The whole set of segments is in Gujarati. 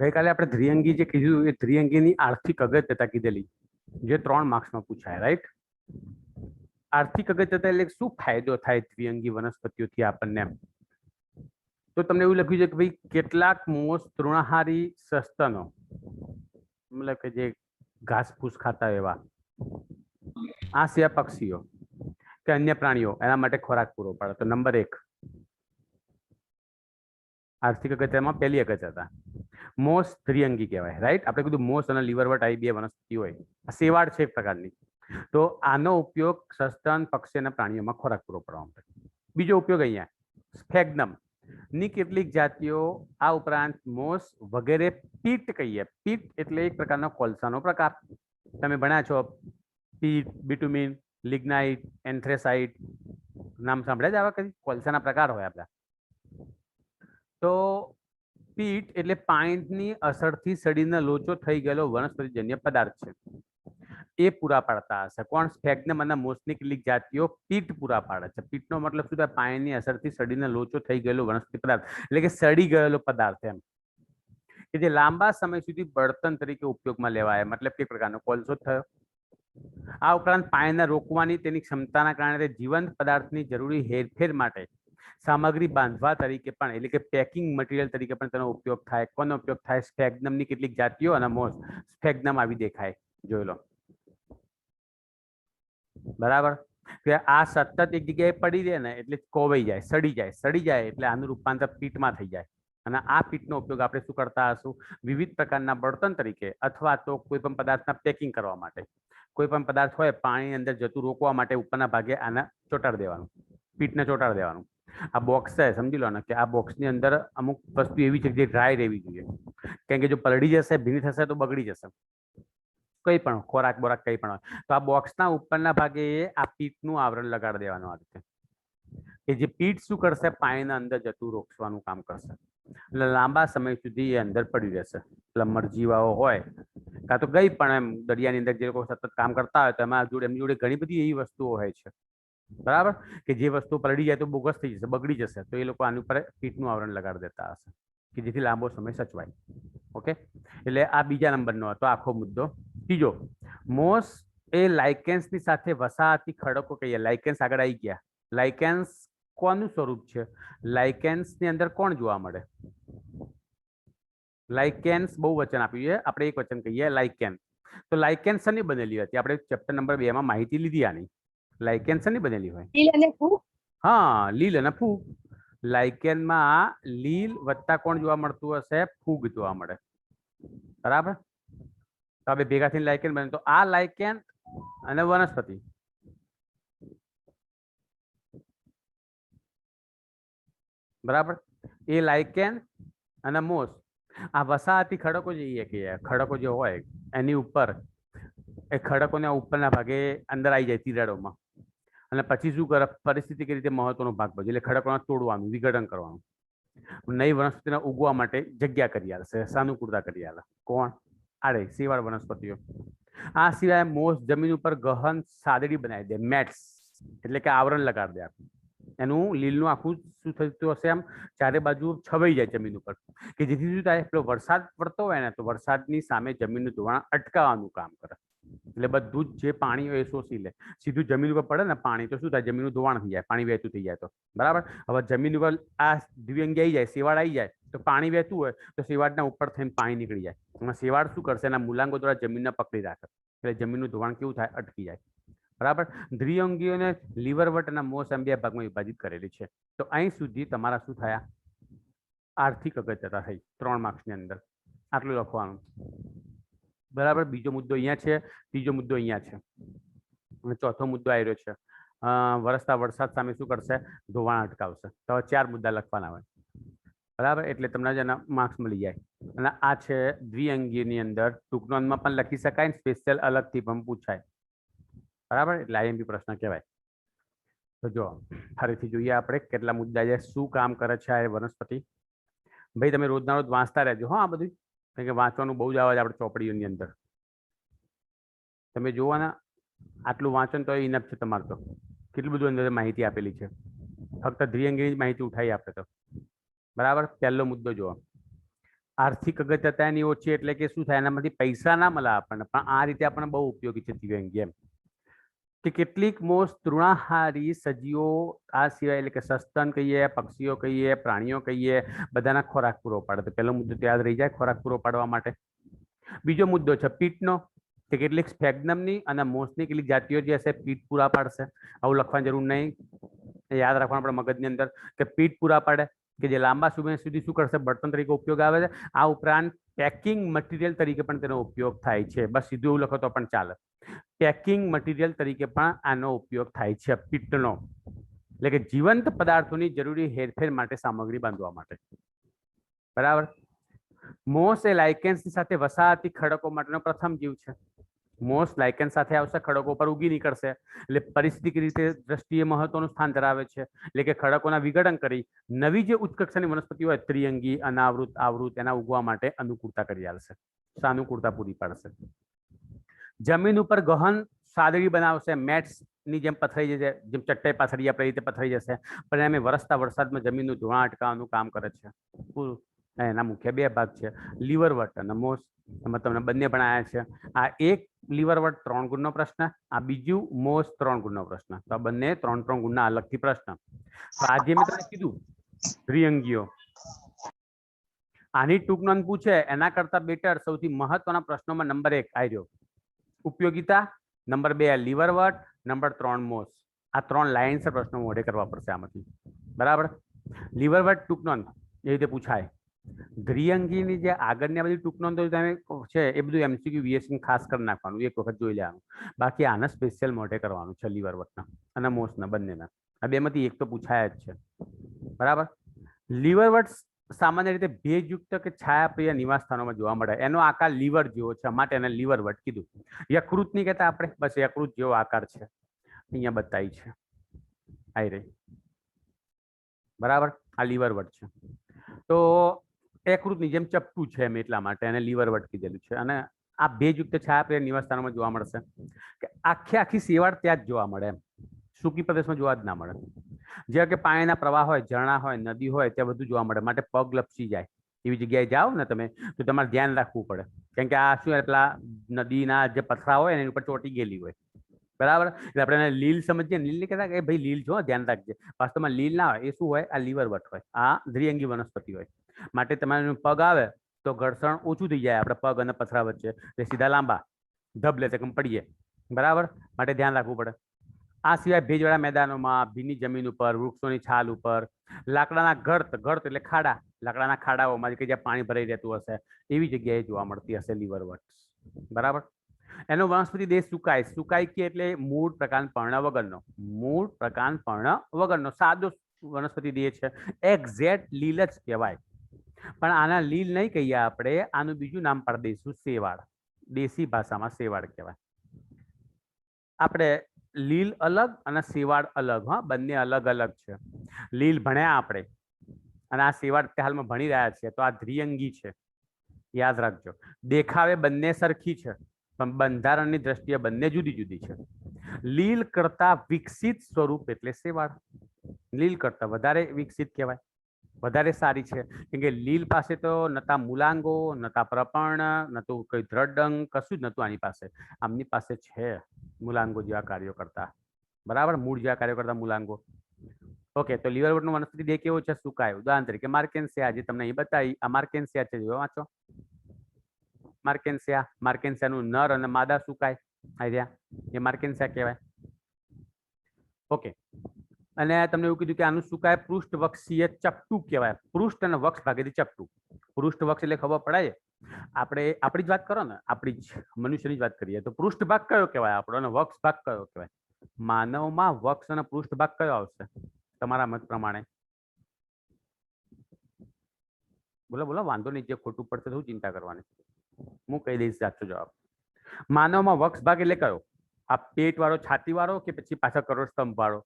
ગઈકાલે આપણે દ્વિઅંગી જે કીધું એ દ્વિઅંગીની આર્થિક અગત્યતા કીધેલી, જે 3 માર્ક્સમાં પૂછાય, રાઈટ? આર્થિક અગત્યતા એટલે શું ફાયદો થાય દ્વિઅંગી વનસ્પતિઓથી આપણને? તો તમને એવું લખ્યું છે કે ભાઈ કેટલાક મોસ તૃણાહારી સસ્તનો, મતલબ કે જે ઘાસ ફૂસ ખાતા એવા, આ સિવાય પક્ષીઓ કે અન્ય પ્રાણીઓ એના માટે ખોરાક પૂરો પાડે. તો નંબર 1 આર્થિક અગત્યતામાં પહેલી અગત્યતા મોસ દ્વિઅંગી કહેવાય, રાઈટ? આપણે કીધું મોસ અને લીવરવટ આવી 2 વનસ્પતિ હોય, આ શેવાળ છે એક પ્રકારની. તો આનો ઉપયોગ સસ્તન, પક્ષી અને પ્રાણીઓમાં ખોરાક પૂરો પાડવા માટે. બીજો ઉપયોગ અહીંયા સ્ફેગ્નમ ની કેટલીક જાતિઓ, આ ઉપરાંત મોસ વગેરે પીટ કહીએ. પીટ એટલે એક પ્રકારનો કોલસાનો પ્રકાર. તમે ભણ્યા છો પીટ, બિટુમિન, લિગ્નાઇટ, એન્થ્રેસાઇટ, નામ સાંભળ્યા જ આવા કદી? કોલસાના પ્રકાર હોય આપણા. તો પીટ એટલે પાણીની અસરથી સડીને લોચો થઈ ગયેલો વનસ્પતિજન્ય પદાર્થ છે, એ પૂરા પાડતા હશે. કોણ? સ્ફેગ્નમ અને મોસની કેટલીક જાતિઓ પીટ પૂરા પાડે છે. પીટનો મતલબ શું થાય? પાણીની અસરથી સડીને લોચો થઈ ગયેલો વનસ્પતિ પદાર્થ, એટલે કે સડી ગયેલો પદાર્થ એમ, કે જે લાંબા સમય સુધી બળતણ તરીકે ઉપયોગમાં લેવાય, મતલબ કે પ્રકારનો કોલસો થયો. આ ઉપરાંત પાણીને રોકવાની તેની ક્ષમતાના કારણે તે જીવંત પદાર્થની જરૂરી હેરફેર માટે સામગ્રી બાંધવા તરીકે પણ, એટલે કે પેકિંગ મટીરિયલ તરીકે પણ તેનો ઉપયોગ થાય. કોનો ઉપયોગ થાય? સ્ફેગ્નમની કેટલીક જાતિઓ અને મોસ. સ્ફેગ્નમ આવી દેખાય, જોઈ લો. બરાબર? કે આ સતત એક જગ્યાએ પડી રહે ને એટલે કોવાઈ જાય, સડી જાય. સડી જાય એટલે આનું રૂપાંતર પીટમાં થઈ જાય. અને આ પીટનો ઉપયોગ આપણે શું કરતા હશું? વિવિધ પ્રકારના બળતણ તરીકે, અથવા તો કોઈ પણ પદાર્થના પેકિંગ કરવા માટે. કોઈ પણ પદાર્થ હોય પાણી અંદર જતું રોકવા માટે ઉપરના ભાગે આના ચોટાડી દેવાનું, પીટને ચોટાડી દેવાનું. આ બોક્સ છે, સમજી લો ને કે આ બોક્સની અંદર અમુક વસ્તુ એવી છે જે ડ્રાય રહેવી જોઈએ, કારણ કે જો પલળી જશે, ભીની થશે તો બગડી જશે. કઈ પણ ખોરાક બોરાક કઈ પણ હોય તો આ બોક્સના ઉપરના ભાગે આ પીટનું આવરણ લગાડી દેવાનું. આ રીતે કે જે પીટ શું કરશે? પાણીના અંદર જતું રોકવાનું કામ કરશે, એટલે લાંબા સમય સુધી એ અંદર પડી રહેશે. એટલે મરજીવાઓ હોય કાં તો કઈ પણ એમ દરિયાની અંદર જે લોકો સતત કામ કરતા હોય તો એમાં એમની જોડે ઘણી બધી એવી વસ્તુઓ હોય છે, બરાબર, કે જે વસ્તુ પલળી જાય તો બોગસ થઈ જશે, બગડી જશે. તો એ લોકો આની ઉપર પીટનું આવરણ લગાડી દેતા હશે કે જેથી લાંબો સમય સચવાય. ઓકે, એટલે આ બીજા નંબરનો હતો આખો મુદ્દો. ત્રીજો, મોસ એ લાઇકેન્સની સાથે વસાહતી ખડકો કહીએ. લાઇકેન્સ આગળ આવી ગયા. લાઇકેન્સ કોનું સ્વરૂપ છે? લાઇકેન્સની અંદર કોણ જોવા મળે? લાઇકેન્સ બહુ વચન આપ્યું છે, આપણે એક વચન કહીએ લાઇકેન. તો લાઇકેન્સ શેની બનેલી હતી? આપણે ચેપ્ટર નંબર 2 માં માહિતી લીધી આની. લાઇકેન શેની બનેલી હોય? લીલ અને ફૂગ. હા, લીલ અને ફૂગ. લાઇકેનમાં લીલ વત્તા કોણ જોવા મળતું હશે? ફૂગ જોવા મળે, બરાબર. તો હવે ભેગા થઈને લાઇકેન બને. તો આ લાઇકેન અને વનસ્પતિ, બરાબર, એ લાઇકેન અને મોસ, આ વસાહતી ખડકો જે ખડકો જે હોય એની ઉપર, એ ખડકોને ઉપરના ભાગે અંદર આવી જાય તિરાડોમાં, અને પછી શું કરે? પરિસ્થિતિ કઈ રીતે મહત્વનો ભાગ ભજવે? એટલે ખડકોને તોડવાનું, વિઘટન કરવાનું, નવી વનસ્પતિને ઉગવા માટે જગ્યા કરી આલશે, સાનુકૂળતા કરી આલે. કોણ? આડે શેવાળ વનસ્પતિઓ. આ સિવાય મોસ જમીન ઉપર ગહન સાદડી બનાવી દે, મેટ્સ, એટલે કે આવરણ લગાડી દે. એનું લીલનું આખું શું થતું હશે? આમ ચારે બાજુ છવાઈ જાય જમીન ઉપર, કે જેથી શું થાય? પેલો વરસાદ પડતો હોય ને તો વરસાદની સામે જમીનનું ધોવાણ અટકાવવાનું કામ કરે. એટલે બધું જ જે પાણી હોય એ શોષી લે. સીધું જમીન ઉપર પડે ને પાણી તો શું થાય? જમીનનું ધોવાણ થઈ જાય, પાણી વહેતું થઈ જાય. તો બરાબર, હવે જમીન ઉપર આ દ્વિઅંગી આવી જાય, શેવાળ આવી જાય, તો પાણી વહેતું હોય તો શેવાળના ઉપર થઈને પાણી નીકળી જાય. અને શેવાળ શું કરશે? એના મૂલાંગો દ્વારા જમીનને પકડી રાખે, એટલે જમીનનું ધોવાણ કેવું થાય? અટકી જાય. બરાબર. દ્વિઅંગીઓને લીવરવટ અને મોસ એમ 2 ભાગમાં વિભાજિત કરેલી છે. તો અહીં સુધી તમારા શું થયા? આર્થિક અગત્યતા થઈ 3 માર્ક્સની અંદર. આટલું લખવાનું, બરાબર. બીજો મુદ્દો અહીંયા છે, ત્રીજો મુદ્દો અહીંયા છે, અને ચોથો મુદ્દો આવી રહ્યો છે વરસતા વરસાદ સામે શું કરશે? ધોવાણ અટકાવશે. તો 4 મુદ્દા લખવાના હોય, બરાબર. એટલે તમને જેના માર્ક્સ મળી જાય. અને આ છે દ્વિઅંગીની અંદર ટૂંક નોંધમાં પણ લખી શકાય, સ્પેશિયલ અલગથી પણ પૂછાય, બરાબર. એટલે આઈએમપી પ્રશ્ન કહેવાય. તો જો ફરીથી જોઈએ આપણે કેટલા મુદ્દા છે, શું કામ કરે છે આ વનસ્પતિ. ભાઈ તમે રોજના રોજ વાંચતા રહેજો હા, આ બધું, કારણ કે વાંચવાનું બહુ જ આવે છે આપણે ચોપડીઓની અંદર. તમે જોવાના આટલું વાંચન તો ઇનફ છે તમારે. તો કેટલું બધું અંદર માહિતી આપેલી છે, ફક્ત દ્વિઅંગીની જ માહિતી ઉઠાવી આપણે તો, બરાબર. પહેલો મુદ્દો જુઓ, આર્થિક અગત્યતા એની ઓછી એટલે કે શું થાય, એનામાંથી પૈસા ના મળે આપણને, પણ આ રીતે આપણને બહુ ઉપયોગી છે દ્વિઅંગી. એમ કે કેટલીક મોસ તૃણાહારી સજીવો આ સિવાય એટલે કે સસ્તન કહીએ, પક્ષીઓ કહીએ, પ્રાણીઓ કહીએ, બધાના ખોરાક પૂરો પાડે. તો પહેલો મુદ્દો તો યાદ રહી જાય, ખોરાક પૂરો પાડવા માટે. બીજો મુદ્દો છે પીટનો, કે કેટલીક સ્ફેગ્નમની અને મોસની કેટલીક જાતિઓ જે હશે પીટ પૂરા પાડશે. આવું લખવાની જરૂર નહીં, યાદ રાખવાનું આપણે મગજની અંદર કે પીટ પૂરા પાડે, કે જે લાંબા સમય સુધી શું કરશે, બળતણ તરીકે ઉપયોગ આવે છે. આ ઉપરાંત પેકિંગ મટીરિયલ તરીકે પણ તેનો ઉપયોગ થાય છે. બસ સીધું એવું લખો તો પણ ચાલે. પેકિંગ મટીરિયલ તરીકે પણ આનો ઉપયોગ થાય છે પીટનો, એટલે કે જીવંત પદાર્થોની જરૂરી હેરફેર માટે સામગ્રી બાંધવા માટે. બરાબર. મોસ એ લાઇકેન્સની સાથે વસાહતી ખડકો માટેનો પ્રથમ જીવ છે. મોસ લાઇકેન સાથે આવશે, ખડકો પર ઉગી નીકળશે, એટલે પરિસ્થિતિક રીતે દ્રષ્ટિએ મહત્વનું સ્થાન ધરાવે છે. એટલે કે ખડકોના વિઘટન કરી નવી જે ઉચ્ચ કક્ષાની વનસ્પતિ હોય ત્રિઅંગી, અનાવૃત, આવૃત, એના ઉગવા માટે અનુકૂળતા કરી આવશે, સાનુકૂળતા પૂરી પાડશે. જમીન ઉપર ગહન સાદડી બનાવશે, મેટ્સ ની જેમ પથરાઈ જશે, જેમ ચટ્ટાઈ પાથરી આપણે રીતે પથરાઈ જશે, પણ અમે વરસતા વરસાદમાં જમીનનું ધોવાણ અટકાવવાનું કામ કરે છે. પૂરું. એના મુખ્ય બે ભાગ છે, લીવરવટ અને મોસ. એમાં તમને બંને ભણાયા છે. આ એક લીવરવટ 3 ગુણનો પ્રશ્ન, આ બીજું મોસ 3 ગુણનો પ્રશ્ન. તો આ બંને 3 ગુણના અલગથી પ્રશ્ન. તો આજે મેં તમને કીધું દ્વિઅંગીઓ, આની ટૂંક નોંધ પૂછે એના કરતા બેટર સૌથી મહત્વના પ્રશ્નોમાં નંબર 1 આવ્યો ઉપયોગિતા, નંબર 2 લીવરવટ, નંબર 3 મોસ. આ 3 લાઇન્સ પ્રશ્નો મોઢે કરવા પડશે આમાંથી. બરાબર. લીવરવટ ટૂંક નોંધ એ રીતે પૂછાય. દ્વિઅંગીની જે આગળની બધી ટૂંક નોંધો તમે છે એ બધું એમસીક્યુ વીએસસી ખાસ કરી નાખવાનું, એક વખત જોઈ લેવાનું. બાકી આને સ્પેશિયલ મોઢે કરવાનું છે લીવરવટના અને મોસના બંનેના. આ બેમાંથી એક તો પૂછાય જ છે. બરાબર. લીવરવટ સામાન્ય રીતે ભેજયુક્ત કે છાયાપ્રિય નિવાસ સ્થાનોમાં જોવા મળે. એનો આકાર લીવર જેવો છે, માટે એને લીવરવટ કીધું. યકૃત નહીં કહેતા આપણે, બસ યકૃત જેવો આકાર છે, અહીંયા બતાવી છે. આઈ રહી. બરાબર. આ લીવરવટ છે. તો યકૃતની જેમ ચપટું છે એમ, એટલા માટે એને લીવરવટ કીધેલું છે. અને આ ભેજયુક્ત છાયાપ્રિય નિવાસ સ્થાનોમાં જોવા મળશે. કે આખી શેવાળ ત્યાં જ જોવા મળે એમ, સૂકી પ્રદેશમાં જોવા જ ના મળે. જે કે પાણીના પ્રવાહ હોય, ઝરણા હોય, નદી હોય, ત્યાં બધું જોવા મળે. માટે પગ લપસી જાય એવી જગ્યાએ જાઓ ને તમે, તો તમારે ધ્યાન રાખવું પડે. કેમ કે આ શું, પેલા નદીના જે પથરા હોય એની ઉપર ચોટી ગયેલી હોય. બરાબર. એટલે આપણે એને લીલ સમજીએ. લીલ નહીં કહેતા કે ભાઈ લીલ જો ધ્યાન રાખજે, વાસ્તવમાં લીલ ના હોય. એ શું હોય, આ લીવરવટ હોય, આ દ્વિઅંગી વનસ્પતિ હોય. માટે તમારે પગ આવે તો ઘર્ષણ ઓછું થઈ જાય આપણે પગ અને પથરા વચ્ચે, એટલે સીધા લાંબા ધબ લેતે કમ પડીએ. બરાબર. માટે ધ્યાન રાખવું પડે. આ સિવાય ભેજવાળા મેદાનોમાં, ભીની જમીન ઉપર, વૃક્ષોની છાલ ઉપર, લાકડાના ગર્ત, ગર્ત એટલે ખાડા, લાકડાના ખાડાઓમાં કે જ્યાં પાણી ભરાઈ રહેતું હશે એવી જગ્યાએ જોવા મળતી હશે લીવરવટ. બરાબર. એનો વનસ્પતિ દેહ સુકાય. સુકાય કે એટલે મૂળ પ્રકાંડ પર્ણ વગરનો, મૂળ પ્રકાંડ પર્ણ વગરનો સાદો વનસ્પતિ દેહ છે. એક્ઝેક્ટ લીલ જ કહેવાય. પણ આના લીલ નહીં કહીએ આપણે, આનું બીજું નામ પાડી દઈશું શેવાળ. દેશી ભાષામાં શેવાળ કહેવાય. આપણે લીલ અલગ અને શેવાળ અલગ, હા, બંને અલગ અલગ છે. લીલ ભણ્યા આપણે અને આ શેવાળ હાલમાં ભણી રહ્યા છે. તો આ દ્વિઅંગી છે, યાદ રાખજો. દેખાવે બંને સરખી છે, પણ બંધારણની દ્રષ્ટિએ બંને જુદી જુદી છે. લીલ કરતા વિકસિત સ્વરૂપ એટલે શેવાળ. લીલ કરતા વધારે વિકસિત કહેવાય, વધારે સારી છે. કેમ કે લીલ પાસે તો નતા મૂલાંગો, નતા પ્રપર્ણ, નતું કોઈ દ્રઢ અંગ, કશું જ નતું આની પાસે. આમની પાસે છે મૂલાંગો જેવા કાર્યો કરતા. બરાબર. મૂળ જેવા કાર્યો કરતા મૂલાંગો. ઓકે. તો લીવરવટનો વનસ્પતિ દેહ કેવો છે, સુકાય. ઉદાહરણ તરીકે માર્કેન્સિયા, જે તમને અહીં બતાવી, આ માર્કેન્સિયા છે. જો વાંચો માર્કેન્સિયા. માર્કેન્સિયાનું નર અને માદા સુકાય આર્યા, એ માર્કેન્સિયા કહેવાય. ઓકે. અને તમને એવું કીધું કે આનું સુકાય પૃષ્ઠવક્ષીય ચપટું કહેવાય. પૃષ્ઠ અને વક્ષ ભાગેથી ચપટું. પૃષ્ઠવક્ષ એટલે ખબર પડાય. આપણે આપણી જ વાત કરો ને, આપણી જ મનુષ્યની જ વાત કરીએ તો પૃષ્ઠ ભાગ કયો કહેવાય આપણો અને વક્ષ ભાગ કયો કહેવાય? માનવમાં વક્ષ અને પૃષ્ઠ ભાગ કયો આવશે તમારા મત પ્રમાણે? બોલો બોલો, વાંધો નહીં. જે ખોટું પડશે તો ચિંતા કરવાની, હું કહી દઈશ સાચો જવાબ. માનવમાં વક્ષ ભાગ એટલે કયો? આ પેટ વાળો, છાતી વાળો, કે પછી પાછળ કરોડસ્તંભ વાળો?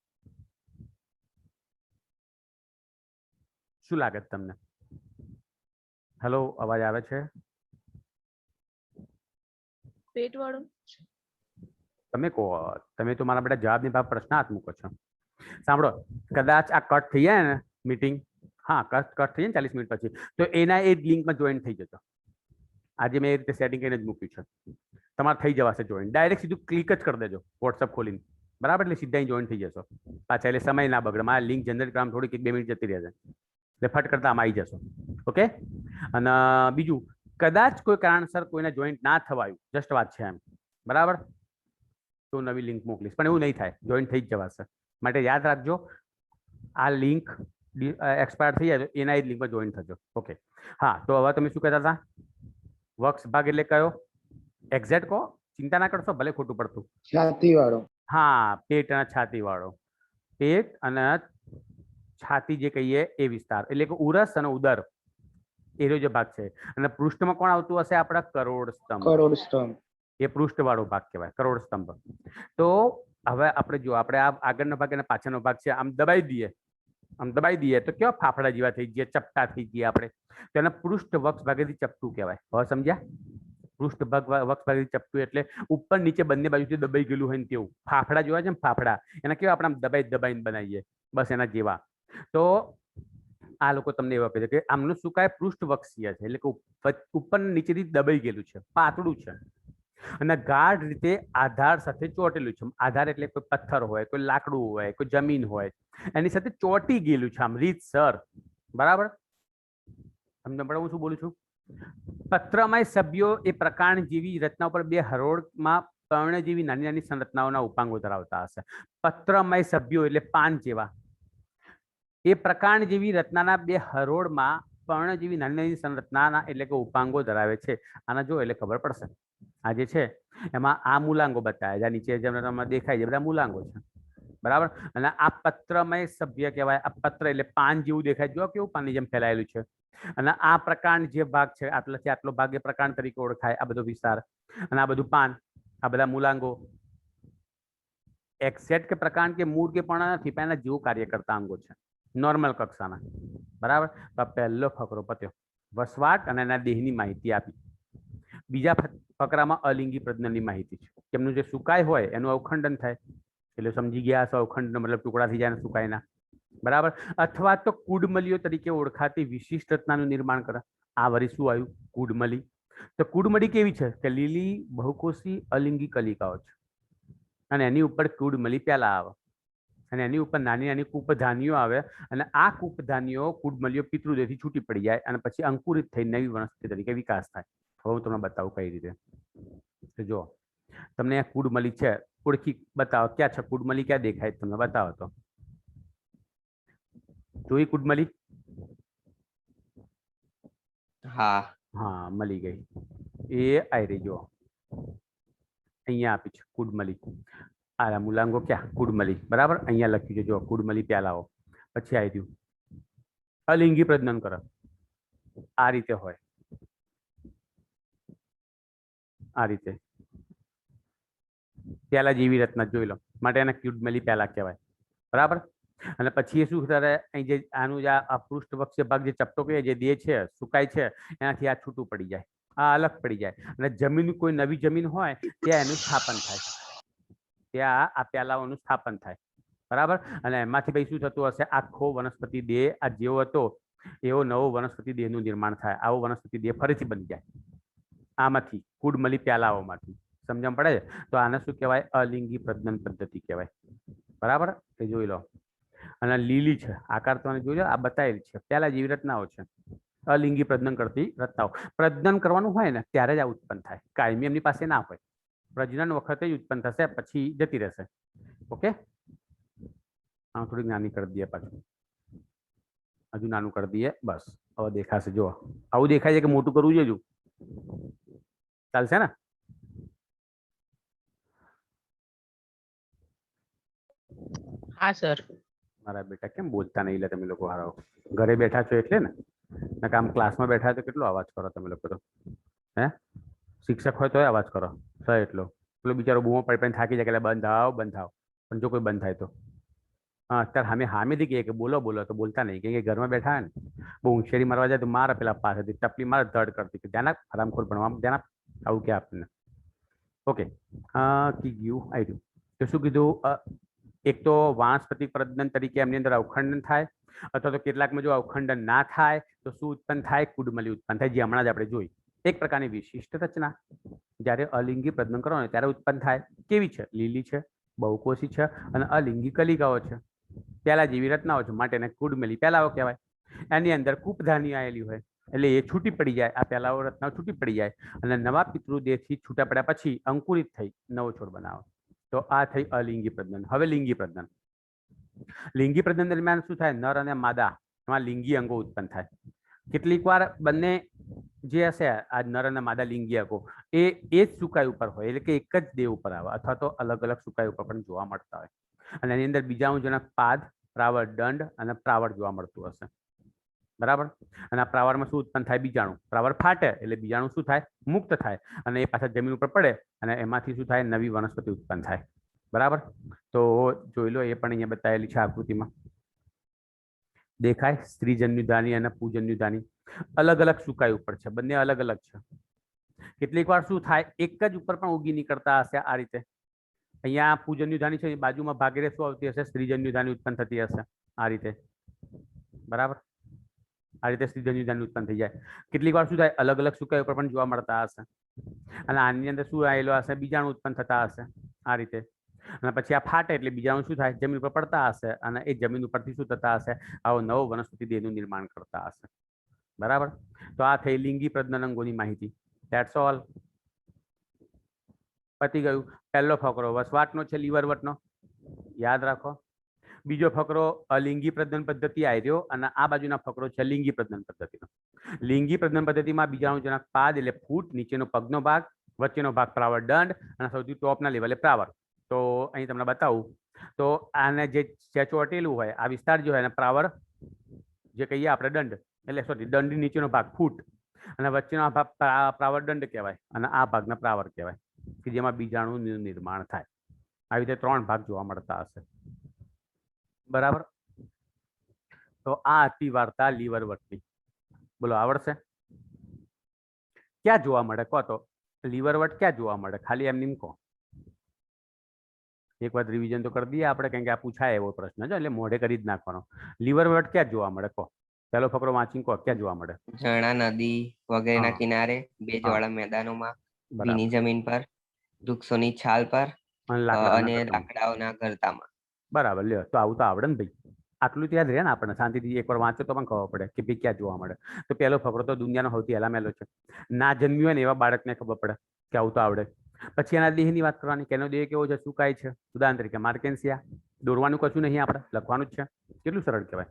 શું લાગે તમને? હેલો, અવાજ આવે છે? પેટ વાળો. તમે કહો. તમે તો મારા બેટા જવાબ ની પ્રશ્ન હાથ મૂકો છો. સાંભળો, કદાચ આ કટ થઈ જાય ને મીટિંગ, हाँ कट થઈ જાય ને 40 મિનિટ પછી તો એના એ લિંકમાં જોઈન થઈ જજો. આજે મેં એ રીતે સેટિંગ કરીને જ મૂક્યું છે. તમારે થઈ જવાશે જોઈન. ડાયરેક્ટ સીધું ક્લિક જ કરી દેજો વોટ્સઅપ ખોલીને, બરાબર, એટલે સીધા જોઈન થઈ જશો પાછા. એટલે સમય ના બગડે. મારા લિંક જનરેટ કરવામાં થોડીક 1-2 મિનિટ જતી રહેશે, એટલે ફટ કરતા આમાં આવી જશો. ઓકે. અને બીજું, કદાચ કોઈ કારણસર કોઈને જોઈન્ટ ના થવાયું, જસ્ટ વાત છે એમ, બરાબર, તો નવી લિંક મોકલીશ, પણ એવું નહીં થાય, જોઈન્ટ થઈ જ જવાશે. માટે યાદ રાખજો, આ લિંક એક્સપાયર થઈ જાય તો એના જ લિંકમાં જોઈન થજો. ઓકે. હા, તો હવે તમે શું કહેતા હતા? વક્ષ ભાગ એટલે કયો? એક્ઝેક્ટ કહો, ચિંતા ના કરશો, ભલે ખોટું પડતું. છાતી વાળો. હા, પેટ અને છાતી વાળો. પેટ અને છાતી જે કહીએ એ વિસ્તાર, એટલે કે ઉરસ અને ઉદર, એનો જે ભાગ છે. અને પૃષ્ઠમાં કોણ આવતું હશે? આપણા કરોડ સ્તંભ. કરોડ સ્તંભ. એ પૃષ્ઠ વાળો ભાગ કહેવાય, કરોડ સ્તંભ. તો હવે આપણે જો આપણે આ આગળનો ભાગ અને પાછળનો ભાગ છે, આમ દબાઈ દઈએ, આમ દબાઈ દઈએ તો કેવા ફાફડા જેવા થઈ ગયા, ચપટા થઈ ગયા આપણે, તો એને પૃષ્ઠ વક્ષ ભાગેથી ચપટું કહેવાય. હવે સમજ્યા? પૃષ્ઠ ભાગ વક્ષ ભાગેથી ચપટું એટલે ઉપર નીચે બંને બાજુથી દબાઈ ગયેલું હોય ને તેવું. ફાફડા જોવા છે ને, ફાફડા એના કેવા આપણે આમ દબાઈને બનાવીએ, બસ એના જેવા. તો આ લોકો તમને એવા કહે છે કે આમનું શું કાય પૃષ્ઠ વક્ષીય છે, એટલે કે ઉપર નીચેથી દબાઈ ગયેલું છે, પાતળું છે અને ગાઢ રીતે આધાર સાથે ચોટેલું છે. આધાર એટલે કોઈ પથ્થર હોય, કોઈ લાકડું હોય, કોઈ જમીન હોય, એની સાથે ચોટી ગયેલું છે આમ રીતસર, બરાબર? તમને પડે હું શું બોલું છું? પત્રમય સભ્યો એ પ્રકાંડ જેવી રચના ઉપર બે હરોળમાં પર્ણ જેવી નાની નાની સંરચનાઓના ઉપાંગો ધરાવતા હશે. પત્રમય સભ્યો એટલે પાન જેવા. એ પ્રકાંડ જેવી રચનાના બે હરોળમાં પર્ણ જેવી નાની નાની સંરચનાના એટલે કે ઉપાંગો ધરાવે છે. આના જો એટલે ખબર પડશે. આ જે છે એમાં આ મૂલાંગો બતાવ્યા છે, નીચે જેમ દેખાય છે બધા મૂલાંગો છે, બરાબર. અને આ પત્રમય સભ્ય કહેવાય. આ પત્ર એટલે પાન જેવું દેખાય, જો કેવું પાનની જેમ ફેલાયેલું છે. અને આ પ્રકાંડ જે ભાગ છે, આટલાથી આટલો ભાગ એ પ્રકાંડ તરીકે ઓળખાય, આ બધો વિસ્તાર. અને આ બધું પાન, આ બધા મૂલાંગો. એક્ઝેક્ટ કે પ્રકાંડ કે મૂળ કે પણ નથી, પણ એના જેવું કાર્ય કરતા અંગો છે, નોર્મલ કક્ષાના, બરાબર. તો આ પહેલો ફકરો પત્યો, વસવાટ અને એના દેહની માહિતી આપી. બીજા ફકરામાં અલિંગી પ્રજનનની માહિતી છે. તેમનું જે સુકાય હોય એનું અવખંડન થાય, એટલે સમજી ગયા હશો, અવખંડન મતલબ ટુકડા થઈ જાય, સુકાય ના, બરાબર. અથવા તો કુડમલીઓ તરીકે ઓળખાતી વિશિષ્ટ રચનાનું નિર્માણ કરે. આ વળી શું આવ્યું? કુડમલી. તો કુડમલી કેવી છે? કે લીલી બહુકોષી અલિંગી કલિકાઓ છે, અને એની ઉપર કુડમલી પહેલા આવે, અને એની ઉપર નાની નાની કૂપધાનીઓ આવે, અને આ કૂપધાનીઓ કુડમલીઓ પિતૃદેહથી છૂટી પડી જાય, અને પછી અંકુરિત થઈ નવી વનસ્પતિ તરીકે વિકાસ થાય. હવે હું તમને બતાવું કઈ રીતે. તો જો તમને આ કુડમલી છે, ઓળખી બતાવો ક્યાં છે કુડમલી, ક્યાં દેખાય તમને બતાવો તો. જોઈ કુડમલી? હા હા, મળી ગઈ. એ આઈ રહી, જો અહીંયા આપી છે કુડમલી. આ મૂલાંગો ક્યાં? કુડમલી, બરાબર. અહીંયા લખ્યું છે જો કુડમલી પ્યાલાઓ. પછી આવી રહ્યું અલિંગી પ્રજનન કરે. આ રીતે હોય, આ રીતે પ્યાલા જેવી રચના જોઈ લો, માટે એને કુડમલી પ્યાલા કહેવાય, બરાબર. અને પછી એ શું કરે? અહીં જે આનું જે આ પૃષ્ઠવક્ષીય ભાગ જે ચપટો કહે, જે દેહ છે, સુકાય છે, એનાથી આ છૂટું પડી જાય, આ અલગ પડી જાય, અને જમીન, કોઈ નવી જમીન હોય ત્યાં એનું સ્થાપન થાય, ત્યાં આ પ્યાલાઓનું સ્થાપન થાય, બરાબર. અને એમાંથી ભાઈ શું થતું હશે? આખો વનસ્પતિ દેહ આ જેવો હતો એવો નવો વનસ્પતિ દેહનું નિર્માણ થાય. આવો વનસ્પતિ દેહ ફરીથી બની જાય આમાંથી, કુડમલી પ્યાલાઓમાંથી. સમજણ પડે છે? તો આને શું કહેવાય? અલિંગી પ્રજનન પદ્ધતિ કહેવાય, બરાબર. એ જોઈ લો. અને લીલી છે, આકાર તમે જોઈ લો, આ બતાવેલી છે, પ્યાલા જેવી રચનાઓ છે, અલિંગી પ્રજનન કરતી રચનાઓ. પ્રજનન કરવાનું હોય ને ત્યારે જ આ ઉત્પન્ન થાય, કાયમી એમની પાસે ના હોય. પ્રજનન વખતે જ ઉત્પન્ન થશે, પછી જતી રહેશે. ઓકે. હા, થોડીક નાની કરી દઈએ, પાછું હજુ નાનું કરી દઈએ, બસ. હવે દેખાશે. જો આવું દેખાય છે કે મોટું કરવું જોઈએ? ચાલશે ને? હા સર. મારા બેટા કેમ બોલતા નહીં? એટલે તમે લોકો હારો ઘરે બેઠા છો એટલે ને, કામ ક્લાસમાં બેઠા તો કેટલો અવાજ કરો તમે લોકો તો? હે, શિક્ષક હોય તો અવાજ કરો સર એટલો. પેલો બિચારો બૂમો પડી પડીને થાકી જાય કે બંધ થાવ, બંધ થાવ. પણ જો કોઈ બંધ થાય તો હા, અત્યારે સામેથી કહે કે બોલો બોલો, તો બોલતા નહીં, કે ઘરમાં બેઠા ને બહુ હોશિયારી મારવા જાય તો મારે પેલા પાસેથી ટપલી મારે ધડ કરતી કે ધ્યાન આપ, હરામખોર ભણવામાં ધ્યાન આપ, આવું કે આપણને. ઓકે. કી ગયું આવી ગયું. તો શું કીધું? એક તો વાનસ્પતિક પ્રજનન તરીકે એમની અંદર અવખંડન થાય, અથવા તો કેટલાકમાં જો અવખંડન ના થાય તો શું ઉત્પન્ન થાય? કુડમલી ઉત્પન્ન થાય, જે હમણાં જ આપણે જોઈ. એક પ્રકારની વિશિષ્ટ રચના જ્યારે અલિંગી પ્રજનન કરો ને ત્યારે ઉત્પન્ન થાય. કેવી છે? લીલી છે, બહુકોષી છે અને અલિંગી કલિકાઓ છે. પહેલા જેવી રચનાઓ છે માટે એને કુડમલી પહેલાઓ કહેવાય. એની અંદર કૂપધાની આવેલી હોય એટલે એ છૂટી પડી જાય, આ પહેલાઓ રચનાઓ છૂટી પડી જાય અને નવા પિતૃદેહથી છૂટા પડ્યા પછી અંકુરિત થઈ નવો છોડ બનાવે. તો આ થઈ અલિંગી પ્રજનન. હવે લિંગી પ્રજનન. લિંગી પ્રજનન દરમિયાન શું થાય? નર અને માદા એમાં લિંગી અંગો ઉત્પન્ન થાય. કેટલીક વાર બંને જે હશે આ નર અને માદા લિંગી અંગો એ જ સુકાઈ ઉપર હોય, એટલે કે એક જ દેહ ઉપર આવે અથવા તો અલગ અલગ સુકાઈ ઉપર પણ જોવા મળતા હોય. અને એની અંદર બીજાણુજનક પાદ, પ્રાવર દંડ અને પ્રાવર જોવા મળતું હશે. બરાબર. અને આ પ્રાવરમાં શું ઉત્પન્ન થાય? બીજાણુ. પ્રાવર ફાટે એટલે બીજાણુ શું થાય? મુક્ત થાય અને એ પાછા જમીન ઉપર પડે અને એમાંથી શું થાય? નવી વનસ્પતિ ઉત્પન્ન થાય. બરાબર. તો જોઈ લો, એ પણ અહીંયા બતાવેલી છે આકૃતિમાં. દેખાય? સ્ત્રીજન્યુધાની અને પૂજન્યુધાની અલગ અલગ સુકાઈ ઉપર છે, બંને અલગ અલગ છે. કેટલીક વાર શું થાય? એક જ ઉપર પણ ઉગી નીકળતા હશે આ રીતે. અહીંયા પૂજન્યુધાની છે, બાજુમાં ભાગીરે શું આવતી હશે? સ્ત્રીજન્યુધાની ઉત્પન્ન થતી હશે આ રીતે. બરાબર. આ રીતે સ્ત્રીજન્યુધાની ઉત્પન્ન થઈ જાય. કેટલીક વાર શું થાય? અલગ અલગ સુકાઈ ઉપર પણ જોવા મળતા હશે. અને આની અંદર શું આવેલો હશે? બીજાણુ ઉત્પન્ન થતા હશે આ રીતે. અને પછી આ ફાટે એટલે બીજાણુ શું થાય? જમીન ઉપર પડતા હશે અને એ જમીન ઉપરથી શું થતા હશે? આવો નવો વનસ્પતિ દેહનું નિર્માણ કરતા હશે. બરાબર. તો આ થઈ લિંગી પ્રજનન અંગોની માહિતી. That's all. પતી ગયું. પહેલો ફકરો વસવાટનો છે, લીવરવટનો, યાદ રાખો. બીજો ફકરો અલિંગી પ્રજનન પદ્ધતિ આવ્યો અને આ બાજુના ફકરો છે લિંગી પ્રજનન પદ્ધતિનો. લિંગી પ્રજનન પદ્ધતિમાં બીજાણુજનક પાદ એટલે ફૂટ, નીચેનો પગનો ભાગ, વચ્ચેનો ભાગ પ્રાવર દંડ અને સૌથી ટોપના લેવલે પ્રાવર. તો અહીં તમને બતાવું તો આને જે ચોટેલું હોય આ વિસ્તાર જે હોય એને પ્રાવર જે કહીએ આપણે દંડ, એટલે સોરી દંડની નીચેનો ભાગ ફૂટ અને વચ્ચેનો ભાગ પ્રાવર દંડ કહેવાય અને આ ભાગના પ્રાવર કહેવાય, કે જેમાં બીજાણુનું નિર્માણ થાય. આવી રીતે 3 ભાગ જોવા મળતા હશે. બરાબર. તો આ હતી વાર્તા લીવરવટની. બોલો, આવડશે? ક્યાં જોવા મળે કહો તો? લીવરવટ ક્યાં જોવા મળે? ખાલી એમ કહો. એક વાર રિવિઝન તો કરી દઈએ આપણે, કેમ કે આ પૂછાય એવો પ્રશ્ન છે એટલે મોઢે કરી જ નાખવાનો. લીવરવટ ક્યાં જોવા મળે કહો? પહેલો ફકરો વાંચીને કહો, ક્યાં જોવા મળે? ઝરણા, નદી વગેરેના હા. કિનારે, ભેજવાળા મેદાનોમાં, ભીની જમીન પર, વૃક્ષોની છાલ પર અને લાકડાઓના ગરતામાં. બરાબર. લ્યો, તો આવું તો આવડે ને ભાઈ. આટલું તો યાદ રહે ને આપણને. શાંતિથી એકવાર વાંચો તો પણ ખબર પડે કે ભાઈ ક્યાં જોવા મળે. તો પહેલો ફકરો તો દુનિયાનો સૌથી એલામેલો છે. ના જન્મ્યું હોય ને એવા બાળકને ખબર પડે કે આવું તો આવડે. પછી એના દેહની વાત કરવાની, કે એનો દેહ કેવો છે, સુકાય છે. ઉદાહરણ તરીકે માર્કેન્સિયા. દોરવાનું કશું નહીં, આપણે લખવાનું જ છે. કેટલું સરળ કહેવાય.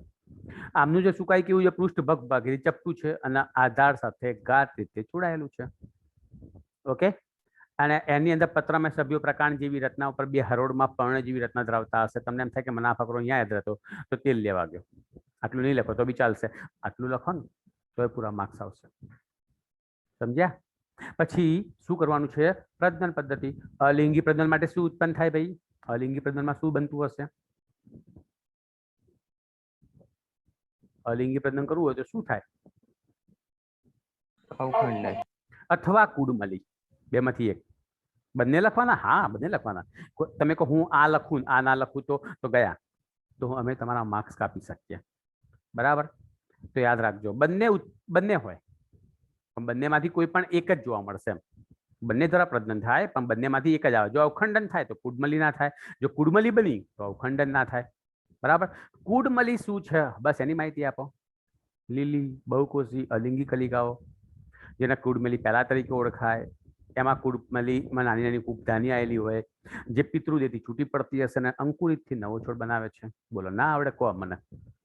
આમનું જે સુકાય કેવું છે? પૃષ્ઠ ભાગ ચપટું છે અને આધાર સાથે ગાઢ રીતે જોડાયેલું છે. ઓકે. અને એની અંદર પત્રમાં સભ્યો પ્રકાર જેવી રચના ઉપર 2 હરોળમાં પર્ણ જેવી રચના ધરાવતા હશે. તમને એમ થાય કે મને આ ફકરો અહીંયા યાદ રહેતો તો તેલ લેવા ગયો. આટલું નહીં લખો તો બી ચાલશે. આટલું લખો ને તો એ પૂરા માર્ક્સ આવશે. સમજ્યા? પછી શું કરવાનું છે? પ્રજનન પદ્ધતિ. અલિંગી પ્રજનન માટે શું ઉત્પન્ન થાય ભાઈ? અલિંગી પ્રજનનમાં શું બનતું હશે? અલિંગી પ્રજનન કરવું હોય તો શું થાય? અવખંડન અથવા કુડમલી. બેમાંથી એક. બંને લખવાના? હા, બંને લખવાના. તમે કહો હું આ લખું આ ના લખું તો ગયા, તો અમે તમારા માર્ક્સ કાપી શકીએ. બરાબર. તો યાદ રાખજો, બંને હોય પણ બંનેમાંથી કોઈ પણ એક જ જોવા મળશે એમ. બંને દ્વારા પ્રજનન થાય પણ બંનેમાંથી એક જ આવે. જો અવખંડન થાય તો કુડમલી ના થાય, જો કુડમલી બની તો અવખંડન ના થાય. બરાબર. કુડમલી શું છે બસ એની માહિતી આપો. લીલી બહુકોષી અલિંગી કલિકાઓ, જેને કુડમલી પહેલા તરીકે ઓળખાય. એમાં કુડમલીમાં નાની નાની કૂપધાની આવેલી હોય, જે પિતૃદેહથી છૂટી પડતી હશે અને અંકુરિતથી નવો છોડ બનાવે છે. બોલો, ના આવડે કહો મને.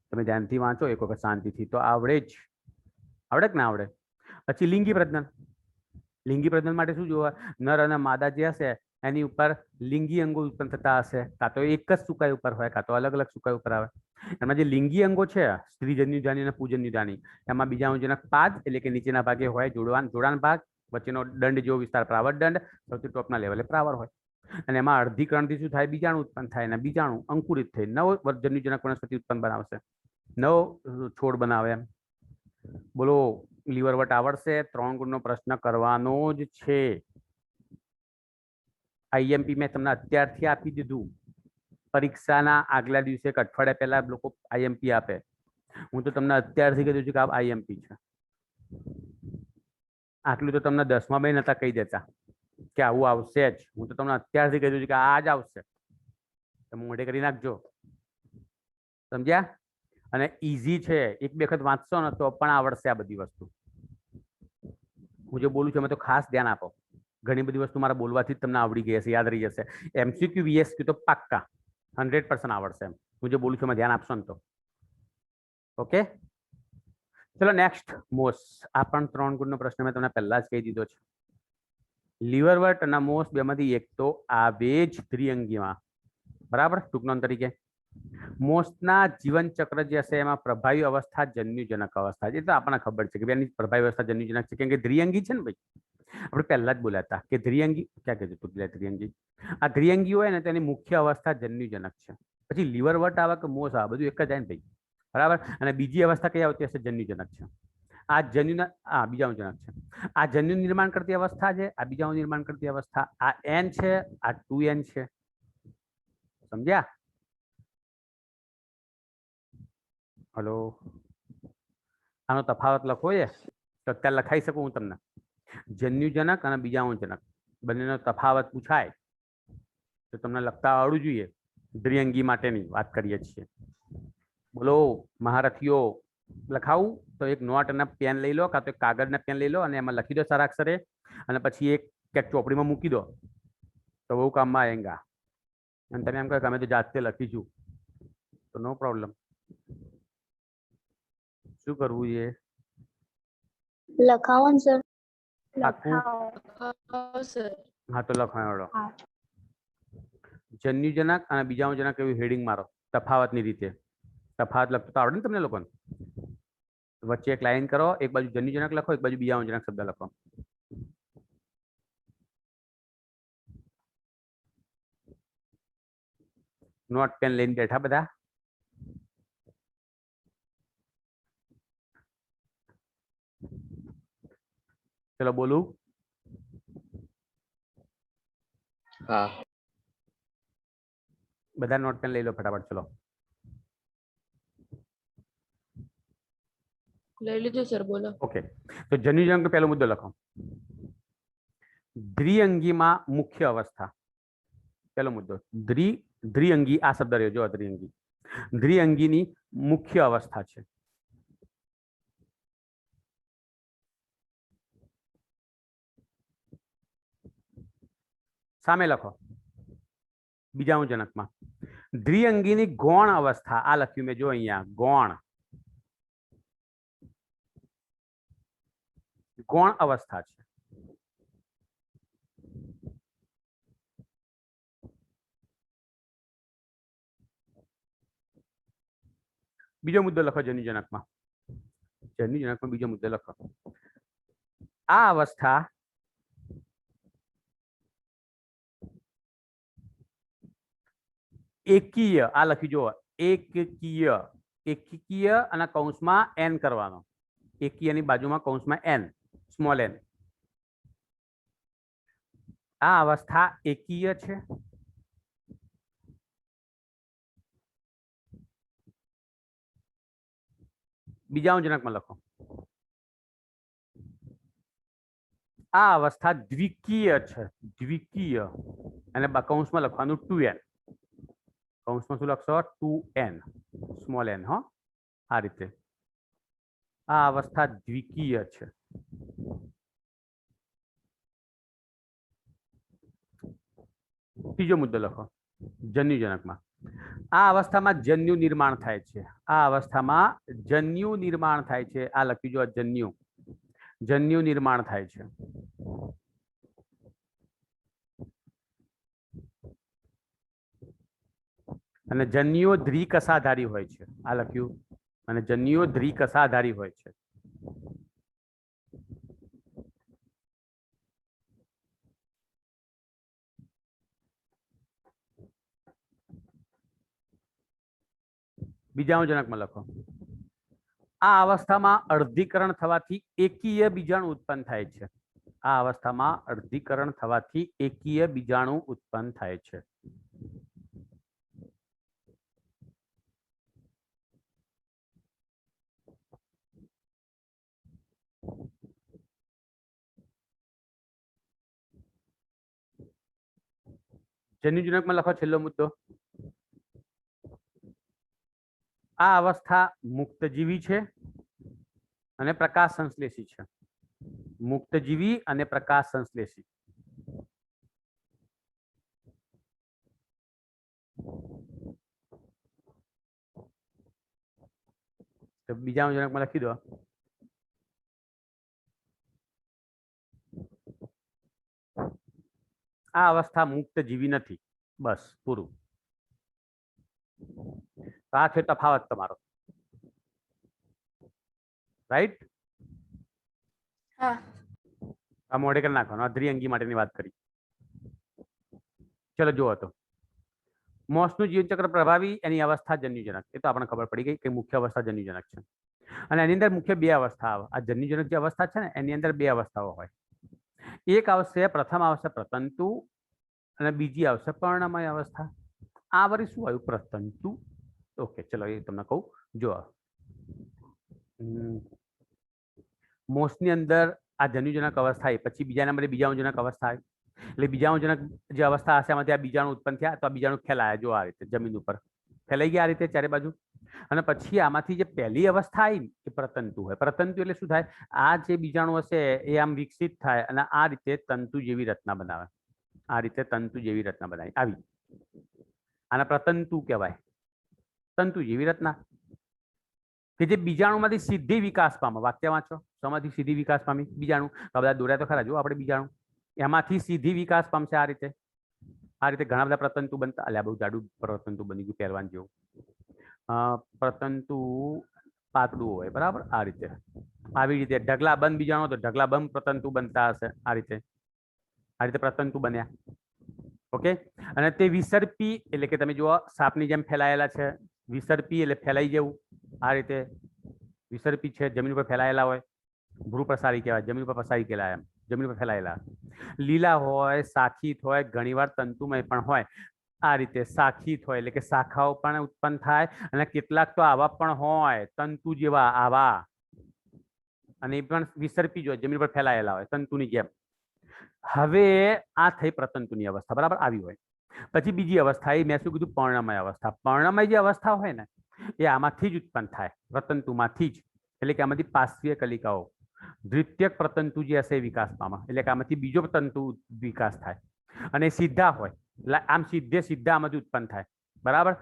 તમે ધ્યાનથી વાંચો એક વખત શાંતિથી તો આવડે જ. આવડે કે ના આવડે? પછી લિંગી પ્રજનન. લિંગી પ્રજનન માટે શું જોવા? નર અને માદા જે હશે એની ઉપર લિંગી અંગો ઉત્પન્ન થતા હશે. કાં તો એક જ સુકાઈ ઉપર હોય, કાં તો અલગ અલગ સુકાઈ ઉપર આવે. એમાં જે લિંગી અંગો છે, સ્ત્રીજન્યુધાની અને પૂજન્યુધાની, એમાં બીજાણુજનક પાદ એટલે કે નીચેના ભાગે હોય જોડાણ ભાગ, વચ્ચેનો દંડ જેવો વિસ્તાર પ્રાવર દંડ, સૌથી ટોપના લેવલે પ્રાવર હોય. અને એમાં અર્ધીકરણથી શું થાય? બીજાણુ ઉત્પન્ન થાય અને બીજાણુ અંકુરિત થઈ નવો જન્યુજનક વનસ્પતિ ઉત્પન્ન બનાવશે, નવો છોડ બનાવે એમ. બોલો, લીવરવટ આવડશે? 3 ગુણનો પ્રશ્ન કરવાનો જ છે. આઈએમપી મેં તમને અત્યારથી આપી દીધું. પરીક્ષાના આગલા દિવસે એક અઠવાડિયા પહેલા લોકો આઈએમપી આપે. હું તો તમને અત્યારથી કહી દઉં છું કે આ આઈએમપી છે. આટલું તો તમને 10મા બે નતા કહી દેતા કે આવું આવશે જ. હું તો તમને અત્યારથી કહી દઉં છું કે આ જ આવશે. તમે મોઢે કરી નાખજો, સમજ્યા? અને ઈઝી છે, એક બે વખત વાંચશો ને તો પણ આવડશે આ બધી વસ્તુ. હું જે બોલું છું એમાં તો ખાસ ધ્યાન આપો. ઘણી બધી વસ્તુ મારા બોલવાથી જ તમને આવડી ગઈ હશે, યાદ રહી જશે. એમસીક્યુ વીએસક્યુ તો પાક્કા 100% આવડશે. એમ હું જે બોલું છું એમાં ધ્યાન આપશો ને તો. ઓકે, ચલો નેક્સ્ટ. મોસ. આ પણ 3 ગુણનો પ્રશ્ન મેં તમને પહેલા જ કહી દીધો છે. લીવરવર્ટ અને મોસ બેમાંથી એક તો આવે જ દ્વિઅંગીમાં, બરાબર. ટૂંકનોંધ તરીકે મોસના જીવન ચક્ર જે હશે એમાં પ્રભાવી અવસ્થા જન્યુજનક અવસ્થા, એ તો આપણને ખબર છે કે એની પ્રભાવી અવસ્થા જન્યુજનક છે, કેમ કે દ્વિઅંગી છે ને ભાઈ. આપણે પહેલા જ બોલ્યા હતા કે દ્વિઅંગી ક્યાં કીધું તું? દ્વિઅંગી, આ દ્વિઅંગી હોય ને તેની મુખ્ય અવસ્થા જન્યુજનક છે. પછી લીવરવર્ટ આવે કે મોસ આવે, બધું એક જ જાય ને ભાઈ, બરાબર. અને બીજી અવસ્થા કઈ આવતી હશે? જન્યુજનક છે. આ જન્યુના બીજાણુજનક છે. આ જન્યુ નિર્માણ કરતી અવસ્થા છે, આ બીજાણુ નિર્માણ કરતી અવસ્થા. આ એન છે, આ 2n છે. સમજ્યા? હલો, આનો તફાવત લખવો છે તો અત્યારે લખાઈ શકું હું તમને. જન્યુજનક અને બીજાણુજનક બંનેનો તફાવત પૂછાય તો તમને લખતા આવડવું જોઈએ. દ્વિઅંગી માટેની વાત કરીએ છીએ. બોલો મહારથીઓ, લખાવું તો એક નોટ અને પેન લઈ લો, કાં તો એક કાગળ ને પેન લઈ લો અને એમાં લખી દો સારા અક્ષરે, અને પછી એક ક્યાંક ચોપડીમાં મૂકી દો તો બહુ કામમાં આવેગા. અને તમે એમ કહો કે અમે તો જાતે લખીશું તો નો પ્રોબ્લેમ. શું કરવું છે? લખાવો ને સર. હા તો લખાણો. જન્યુજનક અને બીજાણુજનક એવું હેડિંગ મારો તફાવતની રીતે. તફાવત લખતો તો આવડે ને તમને લોકોને? વચ્ચે એક લાઈન કરો, એક બાજુ જન્યુજનક લખો, એક બાજુ બીજાણુજનક શબ્દ લખો. નોટ પેન લઈને બેઠા બધા? ચલો બોલું. હા, બધા નોટ પેન લઈ લો ફટાફટ. ચલો લઈ લીધું સર, બોલો. ઓકે, તો જન્યુજનક પહેલો મુદ્દો લખો. દ્વિઅંગીમાં મુખ્ય અવસ્થા. પહેલો મુદ્દો દ્વિઅંગી. આ શબ્દ રહ્યો જો, દ્વિઅંગી. દ્વિઅંગીની મુખ્ય અવસ્થા છે. સામે લખો. બીજાણુજનકમાં દ્વિઅંગીની ગૌણ અવસ્થા. આ લખ્યું મેં જો અહીંયા, ગૌણ. ગૌણ અવસ્થા છે. બીજો મુદ્દો લખો જન્યુજનકમાં. જન્યુજનકમાં બીજો મુદ્દો લખો. આ અવસ્થા એકીય. આ લખી જો, એકકીય. એકકીય અને કૌંસમાં n કરવાનો. એકીયની બાજુમાં કૌંસમાં n, સ્મોલ n. આ અવસ્થા એકીય છે. બીજાણુજનકમાં લખો. આ અવસ્થા દ્વિકીય છે. દ્વિકીય. અને કૌંસમાં લખવાનું 2n. કૌંસમાં શું લખશો? 2n, small n. હો, આ રીતે. આ અવસ્થા દ્વિકીય છે. ત્રીજો મુદ્દો લખો જન્યુજનકમાં. આ અવસ્થામાં જન્યુ નિર્માણ થાય છે. આ અવસ્થામાં જન્યુ નિર્માણ થાય છે. આ લખી જો, જન્યુ. જન્યુ નિર્માણ થાય છે. અને જન્યુઓ દ્વિકસાધારી હોય છે. આ લખ્યું. અને જન્યુઓ દ્વિકસાધારી હોય છે. બીજાણુજનકમાં લખો. આ અવસ્થામાં અર્ધીકરણ થવાથી એકીય બીજાણુ ઉત્પન્ન થાય છે. આ અવસ્થામાં અર્ધીકરણ થવાથી એકીય બીજાણુ ઉત્પન્ન થાય છે. જન્યુજનકમાં લખો છેલ્લો મુદ્દો. આ અવસ્થા મુક્તજીવી છે અને પ્રકાશ સંશ્લેષી છે. મુક્તજીવી અને પ્રકાશ સંશ્લેષી. તો બીજા જનકમાં લખી દો. આ અવસ્થા મુક્તજીવી નથી. બસ પૂરું. તો આ છે તફાવત તમારો. રાઈટ. આ મોઢે કરી નાખવાનો. આ દ્વિઅંગી માટેની વાત કરી. ચલો જુઓ તો મોસનું જીવનચક્ર પ્રભાવી એની અવસ્થા જન્યુજનક. એ તો આપણને ખબર પડી ગઈ કે મુખ્ય અવસ્થા જન્યુજનક છે અને એની અંદર મુખ્ય બે અવસ્થા આવે. આ જન્યુજનક જે અવસ્થા છે ને એની અંદર બે અવસ્થાઓ હોય. એક આવશે પ્રથમ આવશે પ્રતંતુ અને બીજી આવશે પર્ણમય અવસ્થા. આ વળી શું આવ્યું? પ્રતંતુ. ઓકે ચલો એ તમને કહું. જો મોસની અંદર આ જન્યુજનક અવસ્થા આવી, પછી બીજા નંબરે બીજાણુજનક અવસ્થા આવી. એટલે બીજાણુજનક જે અવસ્થા હશે એમાંથી આ બીજાણુ ઉત્પન્ન થયા. તો આ બીજાણુ ફેલાયા. જો આ રીતે જમીન ઉપર ફેલાઈ ગયા આ રીતે ચારે બાજુ. અને પછી આમાંથી જે પહેલી અવસ્થા આવી એ પ્રતંતુ હોય. પ્રતંતુ એટલે શું થાય? આ જે બીજાણુ હશે એ આમ વિકસિત થાય અને આ રીતે તંતુ જેવી રચના બનાવે. આ રીતે તંતુ જેવી રચના બનાવી આવી. આના પ્રતંતુ કહેવાય. તંતુ જેવી રચના કે જે બીજાણુમાંથી સીધી વિકાસ પામે. વાક્ય વાંચો. શેમાંથી સીધી વિકાસ પામી? બીજાણુ. બધા દોર્યા તો ખરા. જો આપણે બીજાણુ એમાંથી સીધી વિકાસ પામશે આ રીતે. આ રીતે ઘણા બધા પ્રતંતુ બનતા. અલ્યા બહુ જાડું પ્રતંતુ બની ગયું પહેરવાન જેવું. પ્રતંતુ પાતળું હોય બરાબર. આ રીતે આવી રીતે ઢગલાબંધ બીજાણુ તો ઢગલાબંધ પ્રતંતુ બનતા હશે. આ રીતે પ્રતંતુ બન્યા. ઓકે. અને તે વિસર્પી એટલે કે તમે જુઓ સાપની જેમ ફેલાયેલા છે. વિસર્પી એટલે ફેલાઈ જવું. આ રીતે વિસર્પી છે. જમીન પર ફેલાયેલા હોય. ભ્રૂ પ્રસારી કહેવાય. જમીન પર પ્રસારી કહેવાય. એમ જમીન પર ફેલાયેલા. લીલા હોય, શાખિત હોય, ઘણીવાર તંતુમય પણ હોય. આ રીતે શાખિત હોય એટલે કે શાખાઓ પણ ઉત્પન્ન થાય અને કેટલાક તો આવા પણ હોય તંતુ જેવા આવા. અને એ પણ વિસર્પી જ હોય. જમીન પર ફેલાયેલા હોય તંતુની જેમ. હવે આ થઈ પ્રતંતુની અવસ્થા બરાબર આવી હોય. પછી બીજી અવસ્થા એ મેં શું કીધું? પર્ણમય અવસ્થા. પર્ણમય જે અવસ્થા હોય ને એ આમાંથી જ ઉત્પન્ન થાય. પ્રતંતુમાંથી જ. એટલે કે આમાંથી પાર્શ્વીય કલિકાઓ દ્વિતીયક પ્રતંતુ જે હશે વિકાસ પામે. એટલે કે આમાંથી બીજો તંતુ વિકાસ થાય અને સીધા હોય. આમ સીધા આમાંથી ઉત્પન્ન થાય બરાબર.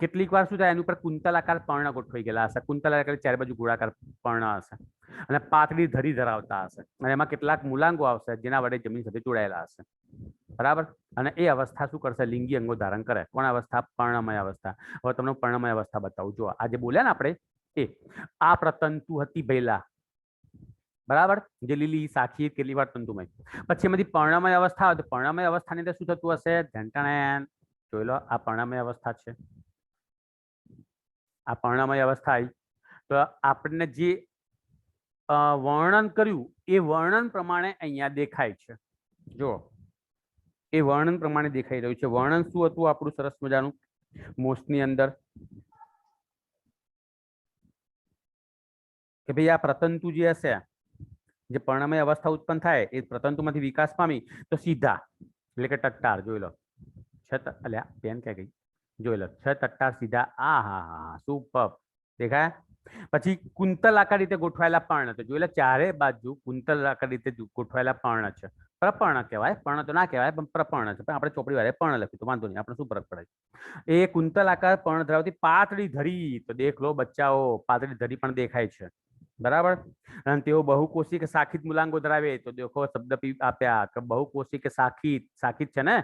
કેટલીક વાર શું થાય? એની ઉપર કુંતલાકાર પર્ણ ગોઠવાઈ ગયેલા હશે. કુંતલાકાર ચારે બાજુ ગોળાકાર પર્ણ હશે અને પાતળી ધરી ધરાવતા હશે. અને એમાં કેટલાક મૂલાંગો આવશે જેના વડે જમીન સાથે જોડાયેલા હશે બરાબર. અને એ અવસ્થા શું કરશે? લિંગી અંગો ધારણ કરે. કોણ અવસ્થા? પર્ણમય અવસ્થા. હવે તમને પર્ણમય અવસ્થા બતાવું. જો આજે બોલ્યા ને આપણે એ આ પ્રતંતુ હતી પહેલા બરાબર. જે લીલી શાખિત કેટલી વાર તંતુમય. પછી એમાંથી પર્ણમય અવસ્થા હોય તો પર્ણમય અવસ્થાની અંદર શું થતું હશે? ઢંટણ. જોઈ લો આ પર્ણમય અવસ્થા છે. આ પર્ણમય અવસ્થા આવી તો આપણને જે વર્ણન કર્યું એ વર્ણન પ્રમાણે અહીંયા દેખાય છે. જો એ વર્ણન પ્રમાણે દેખાઈ રહ્યું છે. વર્ણન શું હતું આપણું સરસ મજાનું મોસની અંદર કે ભાઈ આ પ્રતંતુ જે હશે જે પર્ણમય અવસ્થા ઉત્પન્ન થાય એ પ્રતંતુમાંથી વિકાસ પામી તો સીધા એટલે કે ટટ્ટાર. જોઈ લો અલ્યા પેન ક્યાં ગઈ? જોઈ લો ટટ્ટાર સીધા. આ હા હા સુપર દેખાય. પછી કુંતલ આકાર રીતે ગોઠવાયેલા પર્ણ. તો જોઈ લો ચારે બાજુ કુંતલ આકાર રીતે ગોઠવાયેલા પર્ણ છે. પ્રપર્ણ કહેવાય. પર્ણ તો ના કહેવાય પણ પ્રપર્ણ છે. પણ આપણે ચોપડી વાળે પર્ણ લખ્યું તો વાંધો નહીં. આપણે શું ફરક પડે? એ કુંતલ આકાર પર્ણ ધરાવતી પાતળી ધરી. તો દેખ લો બચ્ચાઓ પાતળી ધરી પણ દેખાય છે બરાબર. અને તેઓ બહુકોષી કે શાખિત મૂલાંગો ધરાવે. તો દેખો શબ્દ આપ્યા કે બહુકોષી કે શાખિત. શાખિત છે ને.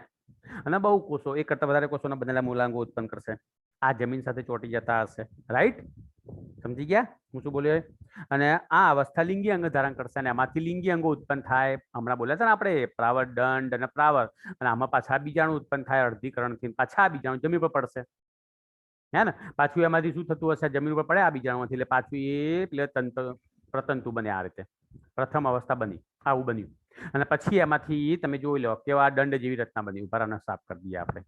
અને બહુ કોષો એક કરતા વધારે કોષોના બનેલા મૂલાંગો ઉત્પન્ન કરશે. આ જમીન સાથે ચોંટી જતા હશે. રાઈટ. સમજી ગયા હું શું બોલ્યો? અને આ અવસ્થા લિંગી અંગ ધારણ કરશે અને એમાંથી લિંગી અંગો ઉત્પન્ન થાય. હમણાં બોલ્યા હતા ને આપણે પ્રાવર, દંડ અને પ્રાવર. અને આમાં પાછા બીજાણુ ઉત્પન્ન થાય અર્ધીકરણથી. પાછા બીજાણુ જમીન પર પડશે હે ને. પાછું એમાંથી શું થતું હશે? જમીન ઉપર પડે આ બીજાણુમાંથી એટલે પાછું એ એટલે પ્રતંતુ બને. આ રીતે પ્રથમ અવસ્થા બની. આવું બન્યું. અને પછી એમાંથી તમે જોઈ લો કેવા દંડ જેવી રચના બની. ઉભારાને સાફ કરી દઈએ આપણે.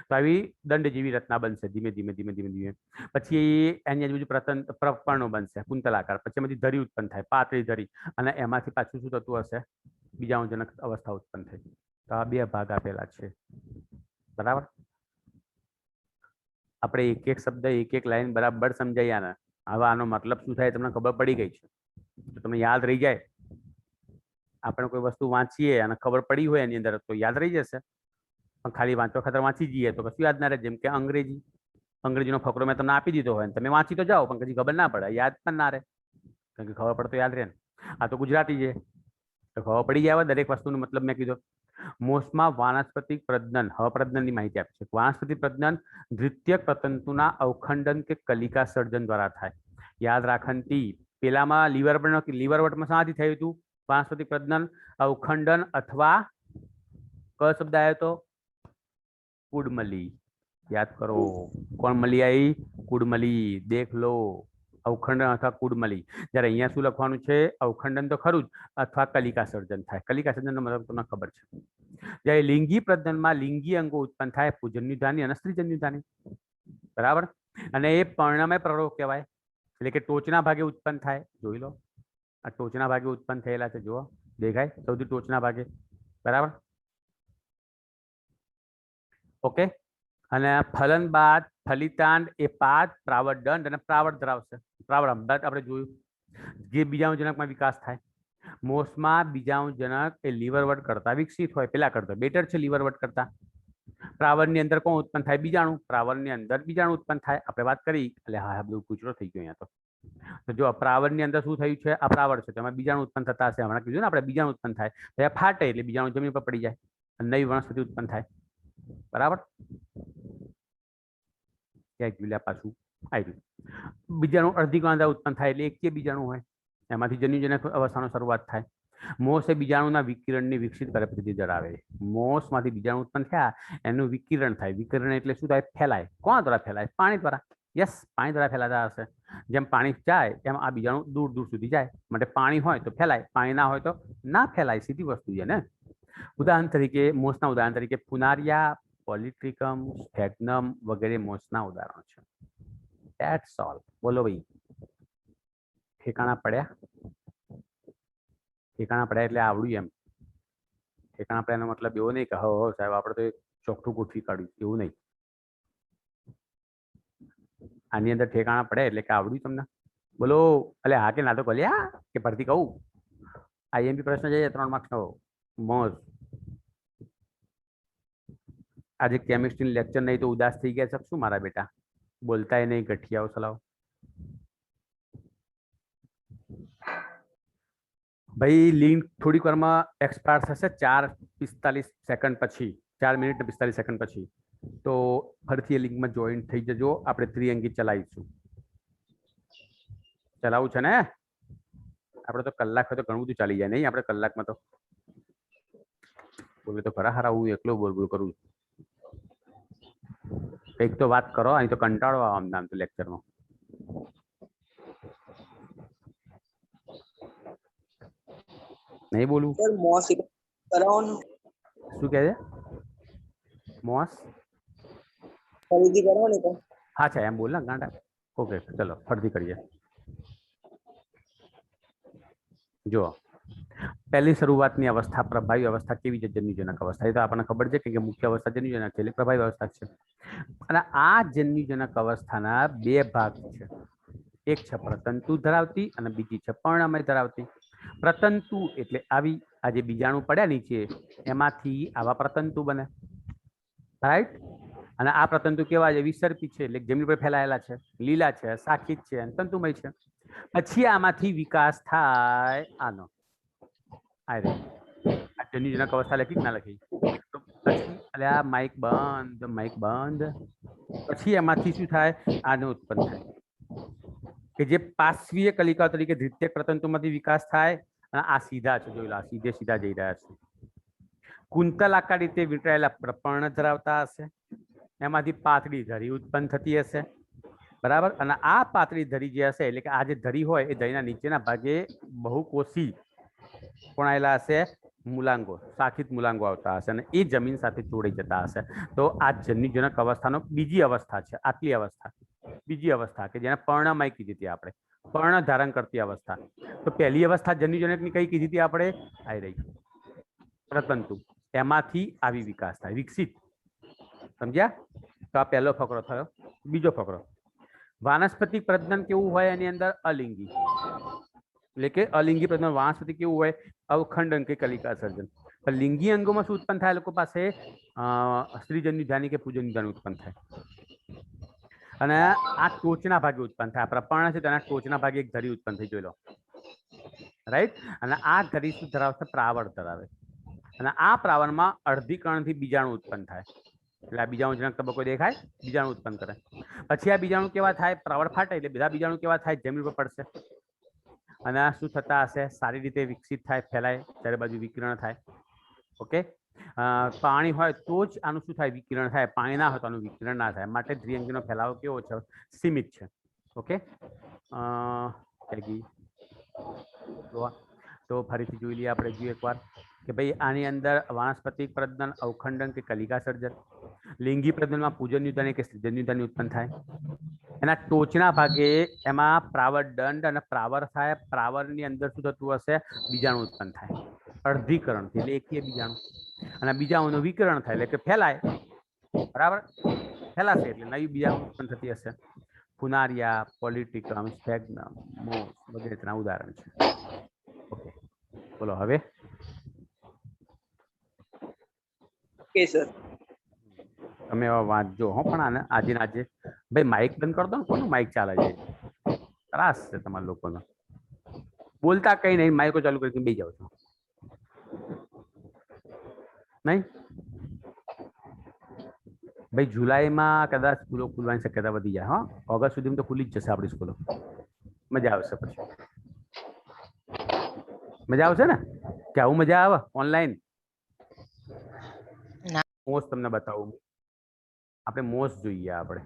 તો આવી દંડ જેવી રચના બનશે ધીમે ધીમે ધીમે ધીમે ધીમે. પછી એની આજુબાજુ પ્રપર્ણો બનશે કુંતલાકાર. પછી એમાંથી ધરી ઉત્પન્ન થાય પાતળી ધરી. અને એમાંથી પાછું શું થતું હશે? બીજાણુજનક અવસ્થા ઉત્પન્ન થઈ. તો આ બે ભાગ આપેલા છે. બરાબર. આપણે એક એક શબ્દ એક એક લાઈન બરાબર સમજાયા ને હવે આનો મતલબ શું થાય તમને ખબર પડી ગઈ છે તો તમને યાદ રહી જાય. આપણે કોઈ વસ્તુ વાંચીએ અને ખબર પડી હોય એની અંદર તો યાદ રહી જશે, પણ ખાલી વાંચવા ખાતર વાંચી જઈએ તો કશું યાદ ના રહે. જેમ કે અંગ્રેજીનો ફકરો મેં તમને આપી દીધો હોય તમે વાંચી તો જાઓ પણ કદી ખબર ના પડે, યાદ પણ ના રહે. કારણ કે ખબર પડે તો યાદ રહે ને. આ તો ગુજરાતી છે તો ખબર પડી જાય દરેક વસ્તુનો મતલબ મેં કીધો. મોસમાં વાનસ્પતિક પ્રજનન, હવે પ્રજનનની માહિતી આપી છે. વાનસ્પતિક પ્રજનન દ્વિતીયક પ્રતંતુના અવખંડન કે કલિકા સર્જન દ્વારા થાય. યાદ રાખંતી પેલામાં લીવરવટમાં શાથી થયું હતું વાનસ્પતિક પ્રજનન? અવખંડન અથવા કયો શબ્દ આવ્યો તો? કુડમલી. યાદ કરો કોણ મળી આવી? કુડમલી. દેખ લો અવખંડન અથવા કુડમલી. જ્યારે અહીંયા શું લખવાનું છે? અવખંડન તો ખરું જ, અથવા કલિકા સર્જન થાય. કલિકા સર્જનનો મતલબ તમને ખબર છે. જ્યારે લિંગી પ્રજનનમાં લિંગી અંગો ઉત્પન્ન થાય, પુંજન્યુધાની અને સ્ત્રીજન્યુધાની. બરાબર. અને એ પર્ણમય પ્રરોહ કહેવાય, એટલે કે ટોચના ભાગે ઉત્પન્ન થાય. જોઈ લો આ ટોચના ભાગે ઉત્પન્ન થયેલા છે, જુઓ દેખાય સૌથી ટોચના ભાગે. બરાબર. ઓકે. અને ફલન બાદ ફલિતાંડ એ પાદ પ્રાવડદંડ અને પ્રાવડ ધરાવશે. પ્રાવડ આપણે જોયું જે બીજાણુજનકમાં વિકાસ થાય. મોસમાં બીજાણુજનક એ લીવરવટ કરતા વિકસિત હોય, પેલા કરતા બેટર છે લીવરવટ કરતા. પ્રાવડની અંદર કોણ ઉત્પન્ન થાય? બીજાણુ. પ્રાવડની અંદર બીજાણુ ઉત્પન્ન થાય, આપણે વાત કરી. એટલે હા બધું કૂચરો થઈ ગયો અહીંયા તો જો પ્રાવડની અંદર શું થયું છે? આ પ્રાવડ છે, તેમાં બીજાણુ ઉત્પન્ન થતા હશે. હમણાં કીધું ને આપણે બીજાણુ ઉત્પન્ન થાય તો ફાટે એટલે બીજાણુ જમીન પર પડી જાય અને નવી વનસ્પતિ ઉત્પન્ન થાય. બરાબર. ક્યાંક ગયું પાછું આવી બીજાણુ અડધી ગાંધા ઉત્પન્ન થાય એટલે એક કે બીજાણુ હોય, એમાંથી જન્યુજનક અવસ્થાનો શરૂઆત થાય. મોસ એ બીજાણુના વિકિરણની વિકસિત પરિસ્થિતિ ધરાવે. મોસમાંથી બીજાણુ ઉત્પન્ન થયા એનું વિકિરણ થાય. વિકિરણ એટલે શું થાય? ફેલાય. કોના દ્વારા ફેલાય? પાણી દ્વારા. યસ, પાણી દ્વારા ફેલાતા હશે. જેમ પાણી જાય એમ આ બીજાણુ દૂર દૂર સુધી જાય. માટે પાણી હોય તો ફેલાય, પાણી ના હોય તો ના ફેલાય. સીધી વસ્તુ છે ને. ઉદાહરણ તરીકે મોસના ઉદાહરણ તરીકે ફુનારિયા, પોલિટ્રિકમ, સ્ફેગ્નમ વગેરે મોસના ઉદાહરણો છે. That's all. બોલો ભાઈ, ઠેકાણા પડ્યા? ઠેકાણા પડ્યા એટલે આવડ્યું એમ. ઠેકાણા પડ્યાનો મતલબ એવો નહીં કે હો સાહેબ આપણે તો ચોખ્ઠું ગોઠવી કાઢ્યું, એવું નહીં. આની અંદર ઠેકાણા પડે એટલે કે આવડ્યું તમને. બોલો. એટલે હા કે ના તો બોલ્યા કે પરથી કહું? આઈએમપી પ્રશ્ન છે 3 માર્ક્સનો. મોસ આજે કેમિસ્ટ્રી લેક્ચર નહીં તો ઉદાસ થઈ ગયા શકશું મારા બેટા? બોલતાય નહીં, ગઠિયાઓ સલાવ. ભાઈ લિંક થોડીક વારમાં એક્સપાયર થશે 4:45 પછી, 4 મિનિટ ને 45 સેકન્ડ પછી. તો ફરીથી એ લિંકમાં જોઈન થઈ જજો. આપણે ત્રિઅંગી ચલાવીશું. ચલાવવું છે ને? આપણે તો કલાક હોય તો ઘણું બધું ચાલી જાય નહીં? આપણે કલાકમાં તો બોલે તો ખરા હારા હું એકલો બોલ બોલ કરું. કંઈક તો વાત કરો. અહીં તો કંટાળો આવે આમ તો લેક્ચરમાં. નહીં બોલું? શું કહે છે? મોસ હા છે એમ બોલ ને ગાંડા. ઓકે ચલો ફરીથી કરીએ. જો પહેલી શરૂઆતની અવસ્થા પ્રભાવી અવસ્થા કેવી છે? જન્યુજનક અવસ્થા. એ તો આપણને ખબર છે કે મુખ્ય અવસ્થા જન્યુજનક છે એટલે પ્રભાવી અવસ્થા છે. અને આ જન્યુજનક અવસ્થાના 2 ભાગ છે. એક છે પ્રતંતુ ધરાવતી અને બીજી છે પર્ણમય ધરાવતી. પ્રતંતુ એટલે આવી આ જે બીજાણુ પડ્યા નીચે એમાંથી આવા પ્રતંતુ બને. રાઈટ. અને આ પ્રતંતુ કેવા છે? વિસર્પી છે એટલે જમીન પર ફેલાયેલા છે, લીલા છે, શાખિત છે અને તંતુમય છે. પછી આમાંથી વિકાસ થાય આનો. આ જન્યુજનક અવસ્થા લખી કે ના લખી? તો પછી એટલે આ માઇક બંધ. પછી એમાંથી શું થાય? આનું ઉત્પન્ન થાય કે જે પાર્શ્વીય કલિકાઓ તરીકે દ્વિતીયક પ્રતંતુમાંથી વિકાસ થાય. અને આ સીધા છે, જોઈ લો આ સીધા જઈ રહ્યા છે. કુંતલ આકાર રીતે વીંટળાયેલા પર્ણ ધરાવતા હશે. એમાંથી પાતળી ધરી ઉત્પન્ન થતી હશે. બરાબર. અને આ પાતળી ધરી જે હશે એટલે કે આ જે ધરી હોય એ ધરીના નીચેના ભાગે બહુકોષી કોણાયેલા હશે મૂલાંગો, શાખિત મૂલાંગો આવતા હશે અને એ જમીન સાથે જોડાઈ જતા હશે. તો આ જન્યુજનક અવસ્થાનો બીજી અવસ્થા છે. આટલી અવસ્થા બીજી અવસ્થા કે જેને પર્ણમય કીધી હતી આપણે, પર્ણ ધારણ કરતી અવસ્થા. તો પહેલી અવસ્થા જન્યુજનકની કઈ કીધી હતી આપણે? આવી રહી પ્રતંતુ. એમાંથી આવી વિકાસ થાય, વિકસિત. સમજ્યા? તો આ પહેલો ફકરો થયો. બીજો ફકરો, વાનસ્પતિક પ્રજનન કેવું હોય? એની અંદર અલિંગી, એટલે કે અલિંગી પ્રજનન. વાનસ્પતિક કેવું હોય? અવખંડ અંકે કલિકા સર્જન. પણ લિંગી અંગોમાં શું ઉત્પન્ન થાય? લોકો પાસે સ્ત્રીજન્યુ ધાની કે પૂજન્યુ ધાની ઉત્પન્ન થાય. અને આ ટોચના ભાગે ઉત્પન્ન થાય. પ્રપર્ણ છે તેના ટોચના ભાગે એક ધરી ઉત્પન્ન થઈ, જોઈ લો. રાઈટ? અને આ ધરી શું ધરાવશે? પ્રાવર ધરાવે. અને આ પ્રાવરમાં અર્ધીકરણથી બીજાણુ ઉત્પન્ન થાય. એટલે આ બીજાણુજનક તબક્કો દેખાય, બીજાણુ ઉત્પન્ન કરે. પછી આ બીજાણુ કેવા થાય? પ્રાવર ફાટે એટલે બધા બીજાણુ કેવા થાય? જમીન પર પડશે. અને આ શું થતા હશે? સારી રીતે વિકસિત થાય, ફેલાય, ચારે બાજુ વિકિરણ થાય. ઓકે, પાણી હોય તો જ આનું શું થાય? વિકિરણ થાય. પાણી ના હોય તો આનું વિકિરણ ના થાય. માટે દ્વિઅંગીનો ફેલાવો કેવો છે? સીમિત છે. ઓકે, તો ફરીથી જોઈ લઈએ આપણે હજુ એકવાર કે ભાઈ આની અંદર વાનસ્પતિક પ્રજનન, અવખંડન કે કલિકા સર્જન. લિંગી પ્રજનનમાં પૂજન્યુધાની કે સ્ત્રીજન્યુધાની ઉત્પન્ન થાય. એના ટોચના ભાગે એમાં પ્રાવર દંડ અને પ્રાવર થાય. પ્રાવરની અંદર શું થતું હશે? બીજાણુ ઉત્પન્ન થાય. અર્ધીકરણથી એટલે એકીય બીજાણુ. અને બીજાણુનું વિકિરણ થાય એટલે કે ફેલાય. બરાબર? ફેલાશે એટલે નવી બીજાણુ ઉત્પન્ન થતી હશે. ફુનારિયા, પોલિટિકમ, સ્ફેગ્નમ, મોસ વગેરેના ઉદાહરણ છે. ઓકે, બોલો હવે. Okay sir. તમે વાંચજો હો. પણ આને આજે આજે ભાઈ માઇક બંધ કરી દો ને. કોનું માઇક ચાલે છે? ત્રાસ છે તમારા લોકોનો. બોલતા કઈ નહીં, માઇકો ચાલુ કરીને બેસી જાવ છો. નહીં ભાઈ, જુલાઈમાં કદાચ સ્કૂલો ખુલવાની શક્યતા વધી જાય. હા, ઓગસ્ટ સુધીમાં તો ખુલી જ જશે આપણી સ્કૂલો. મજા આવશે. પછી મજા આવશે ને? કે આવું મજા આવે ઓનલાઈન? મોસ તમને બતાવું. આપણે મોસ જોઈએ. આપણે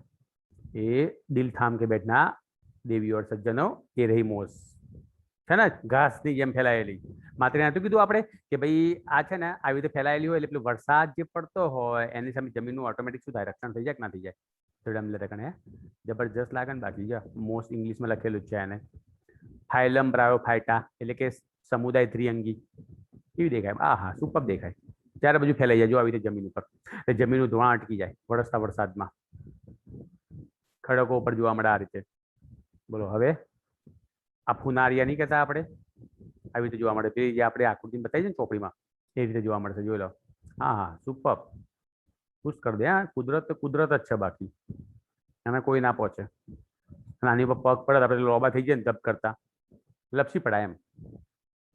એ દિલ થામ કે બેઠના દેવી ઓર સજ્જનો, એ રહી મોસ છે ને, ઘાસની જેમ ફેલાયેલી. માત્ર નતું કીધું આપણે કે ભાઈ આ છે ને આવી રીતે ફેલાયેલી હોય એટલે પેલો વરસાદ જે પડતો હોય એની સામે જમીનનું ઓટોમેટિક શું થાય? રક્ષણ થઈ જાય કે ના થઈ જાય? તો જબરજસ્ત લાગે ને. બાકી જો મોસ ઇંગ્લિશમાં લખેલું જ છે એને. ફાઇલમ બ્રાયોફાઇટા એટલે કે સમુદાય દ્વિઅંગી. કેવી દેખાય? આ હા, સુપર દેખાય. ચારે બાજુ ફેલાઈ જાય જો આવી રીતે જમીન ઉપર. જમીનનું ધોવાણ અટકી જાય વરસતા વરસાદમાં. ખડકો ઉપર જોવા મળે આ રીતે. બોલો હવે. આ ફુનારિયા નહીં કહેતા આપણે? આવી રીતે જોવા મળે. પેલી જે આપણે આકૃતિ બતાવી છે ને ચોપડીમાં, એ રીતે જોવા મળશે. જોઈ લો. હા હા, સુપર. ખુશ કરી દે. હા, કુદરત તો કુદરત જ છે. બાકી એમાં કોઈ ના પહોંચે. અને આની ઉપર પગ પડે આપણે લોબા થઈ જાય ને ધબ કરતા, લપસી પડાય એમ.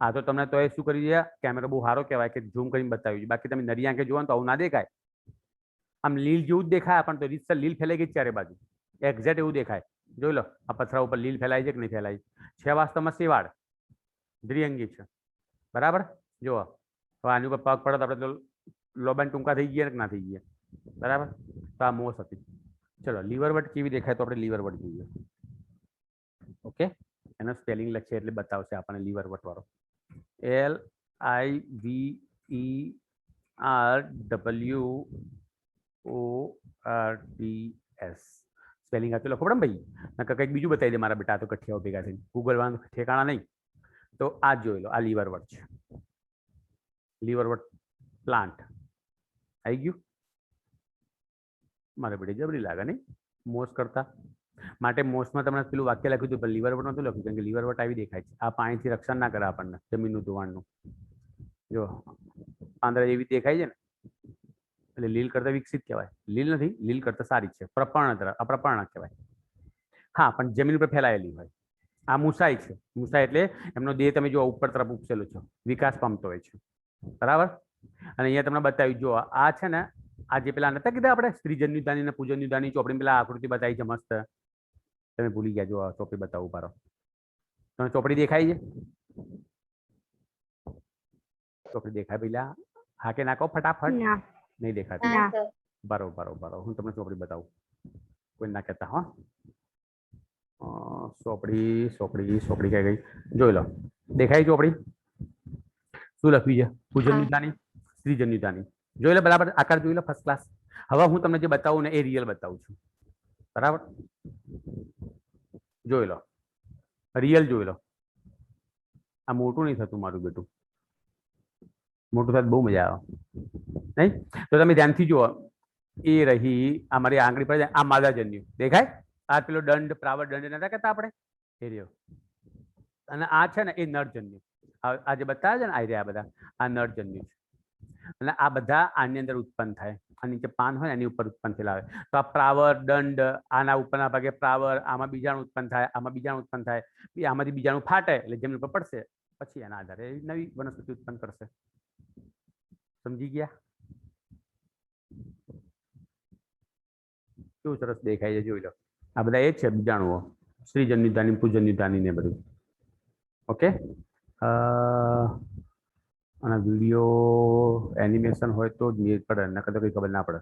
આ તો તમને તો એ શું કરી દે? કેમેરો બહુ સારો કહેવાય કે ઝૂમ કરીને બતાવ્યું. બાકી તમે નરી આંખે જોવો તો આવું ના દેખાય. આમ લીલ જેવું જ દેખાય. પણ તો રીતસર લીલ ફેલાઈ ગઈ ચારે બાજુ. એક્ઝેક્ટ એવું દેખાય. જોઈ લો આ પથરા ઉપર લીલ ફેલાય છે કે નહીં ફેલાય છે? વાસ્તવમાં શેવાળ દ્વિઅંગી છે. બરાબર? જુઓ, હવે આની ઉપર પગ પડે તો આપણે તો લોબાન ટૂંકા થઈ ગયા કે ના થઈ ગયા? બરાબર? તો આ મોસ હતી. ચલો, લીવરવટ કેવી દેખાય તો આપણે લીવરવટ જોઈએ. ઓકે, એનો સ્પેલિંગ લખીએ એટલે બતાવશે આપણને લીવરવટ વાળો. LIVERWORTS. સ્પેલિંગ આટલું લખો પડે ભાઈ. નકર કંઈક બીજું બતાવી દે મારા બેટા. તો કઠિયાઓ ભેગા થઈને ગૂગલ વાળા ઠેકાણા નહીં. તો આ જોઈ લો. આ લીવરવટ છે. લીવરવટ પ્લાન્ટ આવી ગયું. મારે બેટી જબરી લાગે નહીં મોસ કરતા. માટે મોસમાં તમને પેલું વાક્ય લખ્યું હતું પણ લીવરવટ નતું લખ્યું. કેમ કે લીવરવટ આવી દેખાય છે. આ પાણીથી રક્ષણ ના કરે આપણને જમીનનું ધોવાણનું. જો પાંદડા જેવી દેખાય છે ને, એટલે લીલ કરતા વિકસિત કહેવાય. લીલ નથી, લીલ કરતા સારી છે. અપ્રપર્ણ કહેવાય. હા, પણ જમીન પર ફેલાયેલી હોય. આ મુસાઈ છે. મુસાઈ એટલે એમનો દેહ તમે જો ઉપર તરફ ઉપસેલો છે, વિકાસ પામતો હોય છે. બરાબર? અને અહીંયા તમને બતાવ્યું. જો આ છે ને, આ જે પેલા નતા કીધા આપણે સ્ત્રીજન્યુધાની અને પૂજન્યુધાની ચોપડી પેલા આકૃતિ બતાવી છે મસ્ત. તમે ભૂલી ગયા. જો આ ચોપડી બતાવું પારો. તમે ચોપડી દેખાય છે? ચોપડી દેખાય પેલા? હા કે ના કહો ફટાફટ. નહીં દેખાતી? બરોબર. હું તમને ચોપડી બતાવું. કોઈ ના કહેતા. હા, ચોપડી ક્યાં ગઈ? જોઈ લો. દેખાય ચોપડી? શું લખ્યું છે? પૂજન્યુધાની, સ્ત્રીજન્યુધાની. જોઈ લો બરાબર. આકાર જોઈ લો ફર્સ્ટ ક્લાસ. હવે હું તમને જે બતાવું ને એ રિયલ બતાવું છું. બરાબર? જોઈ લો, રિયલ જોઈ લો. આ મોટું નહીં થતું મારું બેટું. મોટું થાય બહુ મજા આવે નહીં? તો તમે ધ્યાનથી જુઓ. એ રહી આ મારી આંગળી પર આ માદા જન્યુ દેખાય આ પેલો દંડ પ્રાવર દંડ નતા કહેતા આપણે એ રહ્યો અને આ છે ને એ નરજન્યુ આ જે બતાવે છે ને આ રહ્યા બધા આ નરજન્યુ છે અને આ બધા આની અંદર ઉત્પન્ન થાય આ નીચે પાન હોય એની ઉપર ઉત્પન્ન થયેલા આવે તો આ પ્રાવર દંડ આના ઉપરના ભાગે પ્રાવર આમાં બીજાણુ ઉત્પન્ન થાય આમાં બીજાણુ ઉત્પન્ન થાય આમાંથી બીજાણુ ફાટે એટલે જમીન ઉપર પડશે પછી એના આધારે નવી વનસ્પતિ ઉત્પન્ન કરશે સમજી ગયા કેવું સરસ દેખાય છે જોઈ લો આ બધા એ જ છે બીજાણુઓ સ્ત્રીજન્યુધાની પૂજન્યુધાની ને બધું ઓકે અને વિડીયો એનિમેશન હોય તો જ મેળ પડે નકર તો કઈ ખબર ના પડે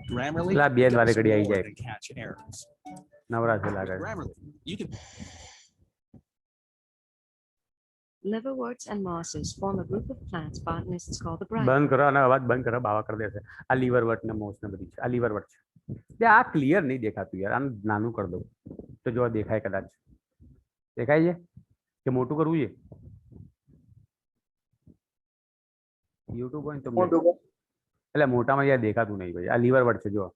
Grammarly, લા બે દ્વારે ઘડી આવી more જાય than catch errors. નવરા છે લાગે Grammarly, you can Liverworts and mosses form a group of plants botanists call the bryophytes. બંધ કરો અને અવાજ બંધ કરો બાવા કરી દેશે આ લીવરવટ ને મોસ ને બધી છે આ લીવરવટ છે આ ક્લિયર નહીં દેખાતું યાર આનું નાનું કરી દઉં તો જો દેખાય કદાચ દેખાય છે કે મોટું કરવું છે યુટ્યુબ હોય ને તો મોટું કર. એટલે મોટામાં યાર દેખાતું નહીં ભાઈ આ લીવરવટ છે જો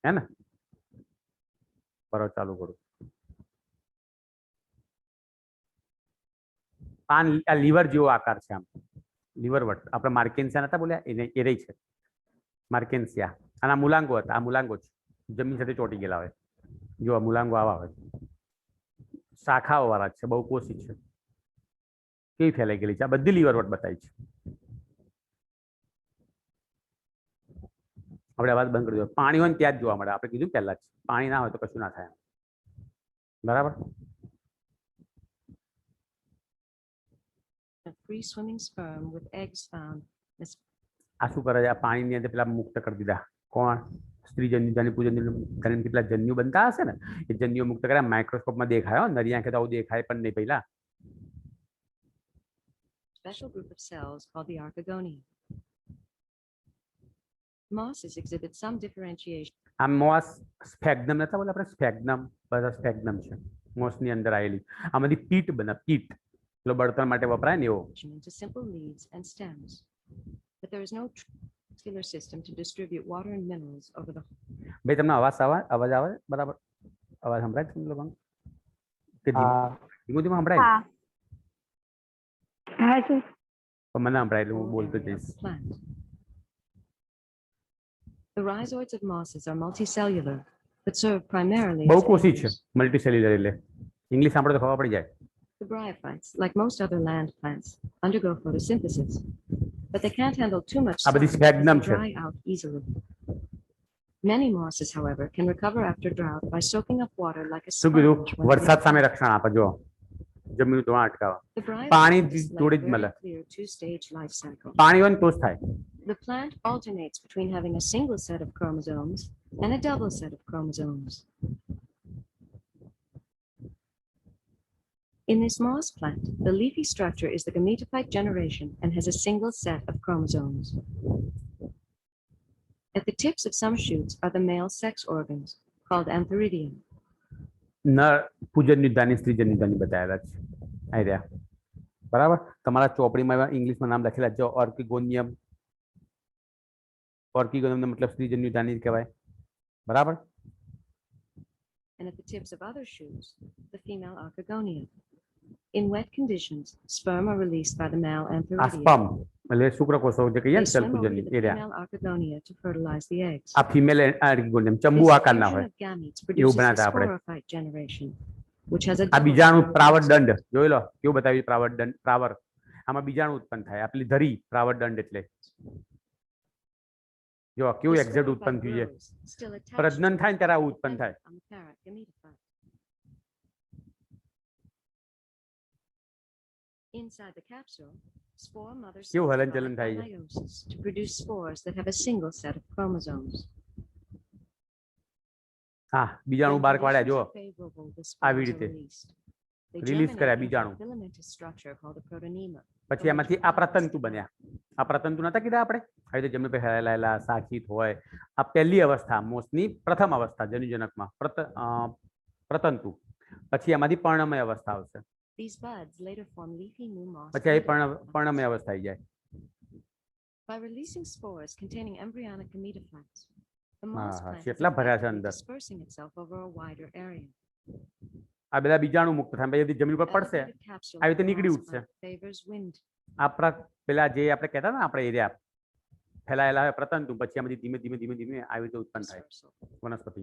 હે ને બરાબર ચાલુ કરું પાન આ લીવર જેવો આકાર છે આમ લીવરવટ આપણે માર્કેન્સિયા નતા બોલ્યા એને એ રહી છે માર્કેન્સિયા અને આ મુલાંગો હતા આ મુલાંગો છે જમીન સાથે ચોંટી ગયેલા હોય જો આ મુલાંગો આવા હોય શાખાઓ વાળા છે બહુ કોશી છે કેવી ફેલાઈ ગયેલી છે આ બધી લીવરવટ બતાવી છે આપણે અવાજ બંધ કરી દો પાણી હોય ને ત્યાં જ જોવા મળે આપણે કીધું પહેલા જ પાણી ના હોય તો કશું ના થાય બરાબર A free swimming sperm with eggs found. આ શું કરે છે આ પાણીની અંદર પેલા મુક્ત કરી દીધા કોણ સ્ત્રી જન્યુધાની પૂજન્યુધાની પેલા જન્યુ બનતા હશે ને એ જન્યુ મુક્ત કર્યા માઇક્રોસ્કોપમાં દેખાયો નરી આંખે તો આવું દેખાય પણ નહીં પહેલા Special group of cells called the archegonia. Mosses exhibit some differentiation. આ મોસ સ્ફેગ્નમ નતા બોલે આપણે સ્ફેગ્નમ બધા સ્ફેગ્નમ છે મોસની અંદર આવેલી આમાંથી પીટ બને પીટ પેલો બળતણ માટે વપરાય ને એવો Into simple leaves and stems, but there is no muscular system to distribute water and minerals over the. ભાઈ તમને અવાજ આવે બરાબર અવાજ સંભળાય છે તમને લોકોને કે ધીમું ધીમું સંભળાય પણ મને સંભળાય એટલે હું બોલતો જઈશ Plant. The rhizoids of mosses are multicellular, but serve primarily બહુ as કોશી છે anchors. મલ્ટીસેલ્યુલર એટલે ઇંગ્લિશ સાંભળો તો ખબર પડી જાય The bryophytes, like most other land plants, undergo photosynthesis, but they can't handle too much આ બધી sun as sphagnum they છે. dry out easily. Many mosses, however, can recover after drought by soaking up water like a શું કીધું sponge. when they વરસાદ સામે dry. રક્ષણ આપે જો જમીન ધોવાણ અટકાવે The પાણી bryophyte displays જોડે જ a મળે. very clear two-stage life cycle. પાણી હોય ને તો જ થાય The plant alternates between having a single set of chromosomes and a double set of chromosomes. In this moss plant, the leafy structure is the gametophyte generation and has a single set of chromosomes. At the tips of some shoots are the male sex organs, called antheridium. નર પૂજન્યુધાની સ્ત્રી જન્યુધાની બતાવેલા છે આ રહ્યા બરાબર તમારા ચોપડીમાં ઇંગ્લિશમાં નામ લખેલા છે ઓર્કિગોનિયમ ઓર્કિગોનિયમ મતલબ સ્ત્રી જન્યુધાની કહેવાય બરાબર And at the tips of other shoots, the female archegonia. In wet conditions, sperm are released by the male આ antheridium. સ્પર્મ એટલે શુક્રકોષો જે કહીએ They ને cell swim over to પૂજનની the એ રહ્યા female archegonia to fertilize the eggs. આ ફિમેલ આર્કિગોનિયમ ચંબુ This આકારના fusion હોય of gametes produces બનાતા the આપણે. sporophyte generation, which has a આ double બીજાણુ set of પ્રાવર chromosomes. દંડ જોઈ લો કેવું બતાવ્યું પ્રાવર દંડ પ્રાવર આમાં બીજાણુ ઉત્પન્ન થાય આ પેલી ધરી પ્રાવર દંડ એટલે જો કેવું The એક્ઝેક્ટ sporophyte ઉત્પન્ન થયું છે grows, still attached પ્રજનન to થાય ને ત્યારે આવું the ઉત્પન્ન થાય on the parent gametophyte. Inside the capsule, spore mother cells કેવું divide હલનચલન by થાય છે meiosis to produce spores that have a single set of chromosomes. હા બીજાણુ When બહાર કાઢ્યા conditions જો are favorable, the આવી spores are રીતે. released. They Release કર્યા germinate into a બીજાણુ. filamentous structure called a protonema. પછી એમાંથી આ પ્રતંતુ બન્યા આ પ્રતંતુ નતા કીધા આપણે આવી રીતે જમીન પર ફેલાયેલા સાચિત હોય આ પહેલી અવસ્થા મોસની પ્રથમ અવસ્થા જન્યુજનકમાં પ્રતંતુ પછી એમાંથી પર્ણમય અવસ્થા આવશે, These buds later form leafy new moss. પછી એ gametes. પર્ણમય અવસ્થા આવી જાય. By releasing spores containing embryonic gametophytes, the હા, moss હા, plant કેટલા is ભર્યા છે effectively અંદર. dispersing itself over a wider area. આ બધા બીજાણુ મુક્ત થાય પછી જમીન પર પડશે, Elevated capsule આવી of રીતે the નીકળી moss ઉઠશે. plant favors wind. આપણા પેલા જે આપણે કહેતા ને આપણે એરિયા ફેલાયેલા હોય પ્રતંતુ, પછી આમાંથી ધીમે ધીમે ધીમે ધીમે આવી રીતે ઉત્પન્ન થાય Dispersal. વનસ્પતિ.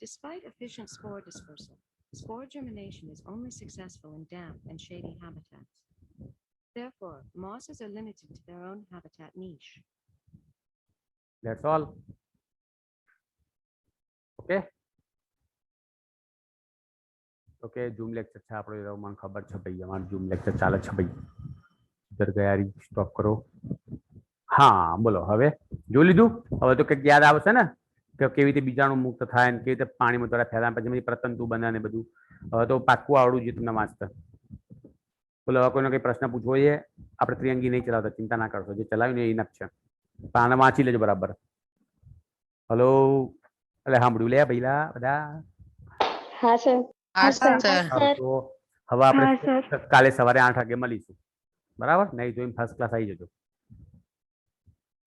Despite efficient spore dispersal, spore germination is only successful in damp and shady habitats. Therefore, mosses are limited to their own habitat niche. That's all. Okay. Okay, zoom lecture છે આપણો, એવો મને ખબર છે ભાઈ, અમારું ઝૂમ લેક્ચર ચાલે છે ભાઈ. ઇધર ગયા સ્ટોપ કરો. હા બોલો, હવે જોઈ લીધું? હવે તો કંઈક યાદ આવશે ને કે કેવી રીતે બીજાણુ મુક્ત થાય ને કેવી રીતે પાણીમાં દ્વારા ફેલાય, પછી એમાંથી પ્રતંતુ બને ને બધું. હવે તો પાક્કું આવડવું જોઈએ તમને વાંચતા. બોલો, હવે કોઈને કંઈ પ્રશ્ન પૂછવો છે? આપણે ત્રિઅંગી નહીં ચલાવતા, ચિંતા ના કરશો, જે ચલાવ્યું ને એ ઇનફ છે. પણ આને વાંચી લેજો બરાબર. હલો, એટલે સાંભળ્યું લે ભઈલા બધા? હા સર. હા સર. તો હવે આપણે કાલે સવારે 8 વાગે મળીશું, બરાબર? નહીં જોઈને ફર્સ્ટ ક્લાસ આવી જજો.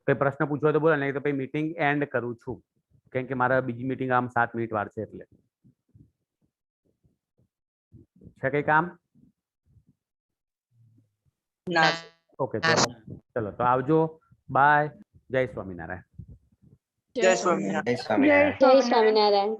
કઈ પ્રશ્ન પૂછવો હોય તો બોલો, નહીં તો પછી મીટિંગ એન્ડ કરું છું, કેમ કે મારે બીજી મીટિંગ આમ 7 મિનિટ વાર છે. એટલે છે કઈ કામ? ના ઓકે, તો ચલો તો આવજો, બાય, જય સ્વામિનારાયણ. જય સ્વામિનારાયણ. જય સ્વામિનારાયણ. જય સ્વામિનારાયણ.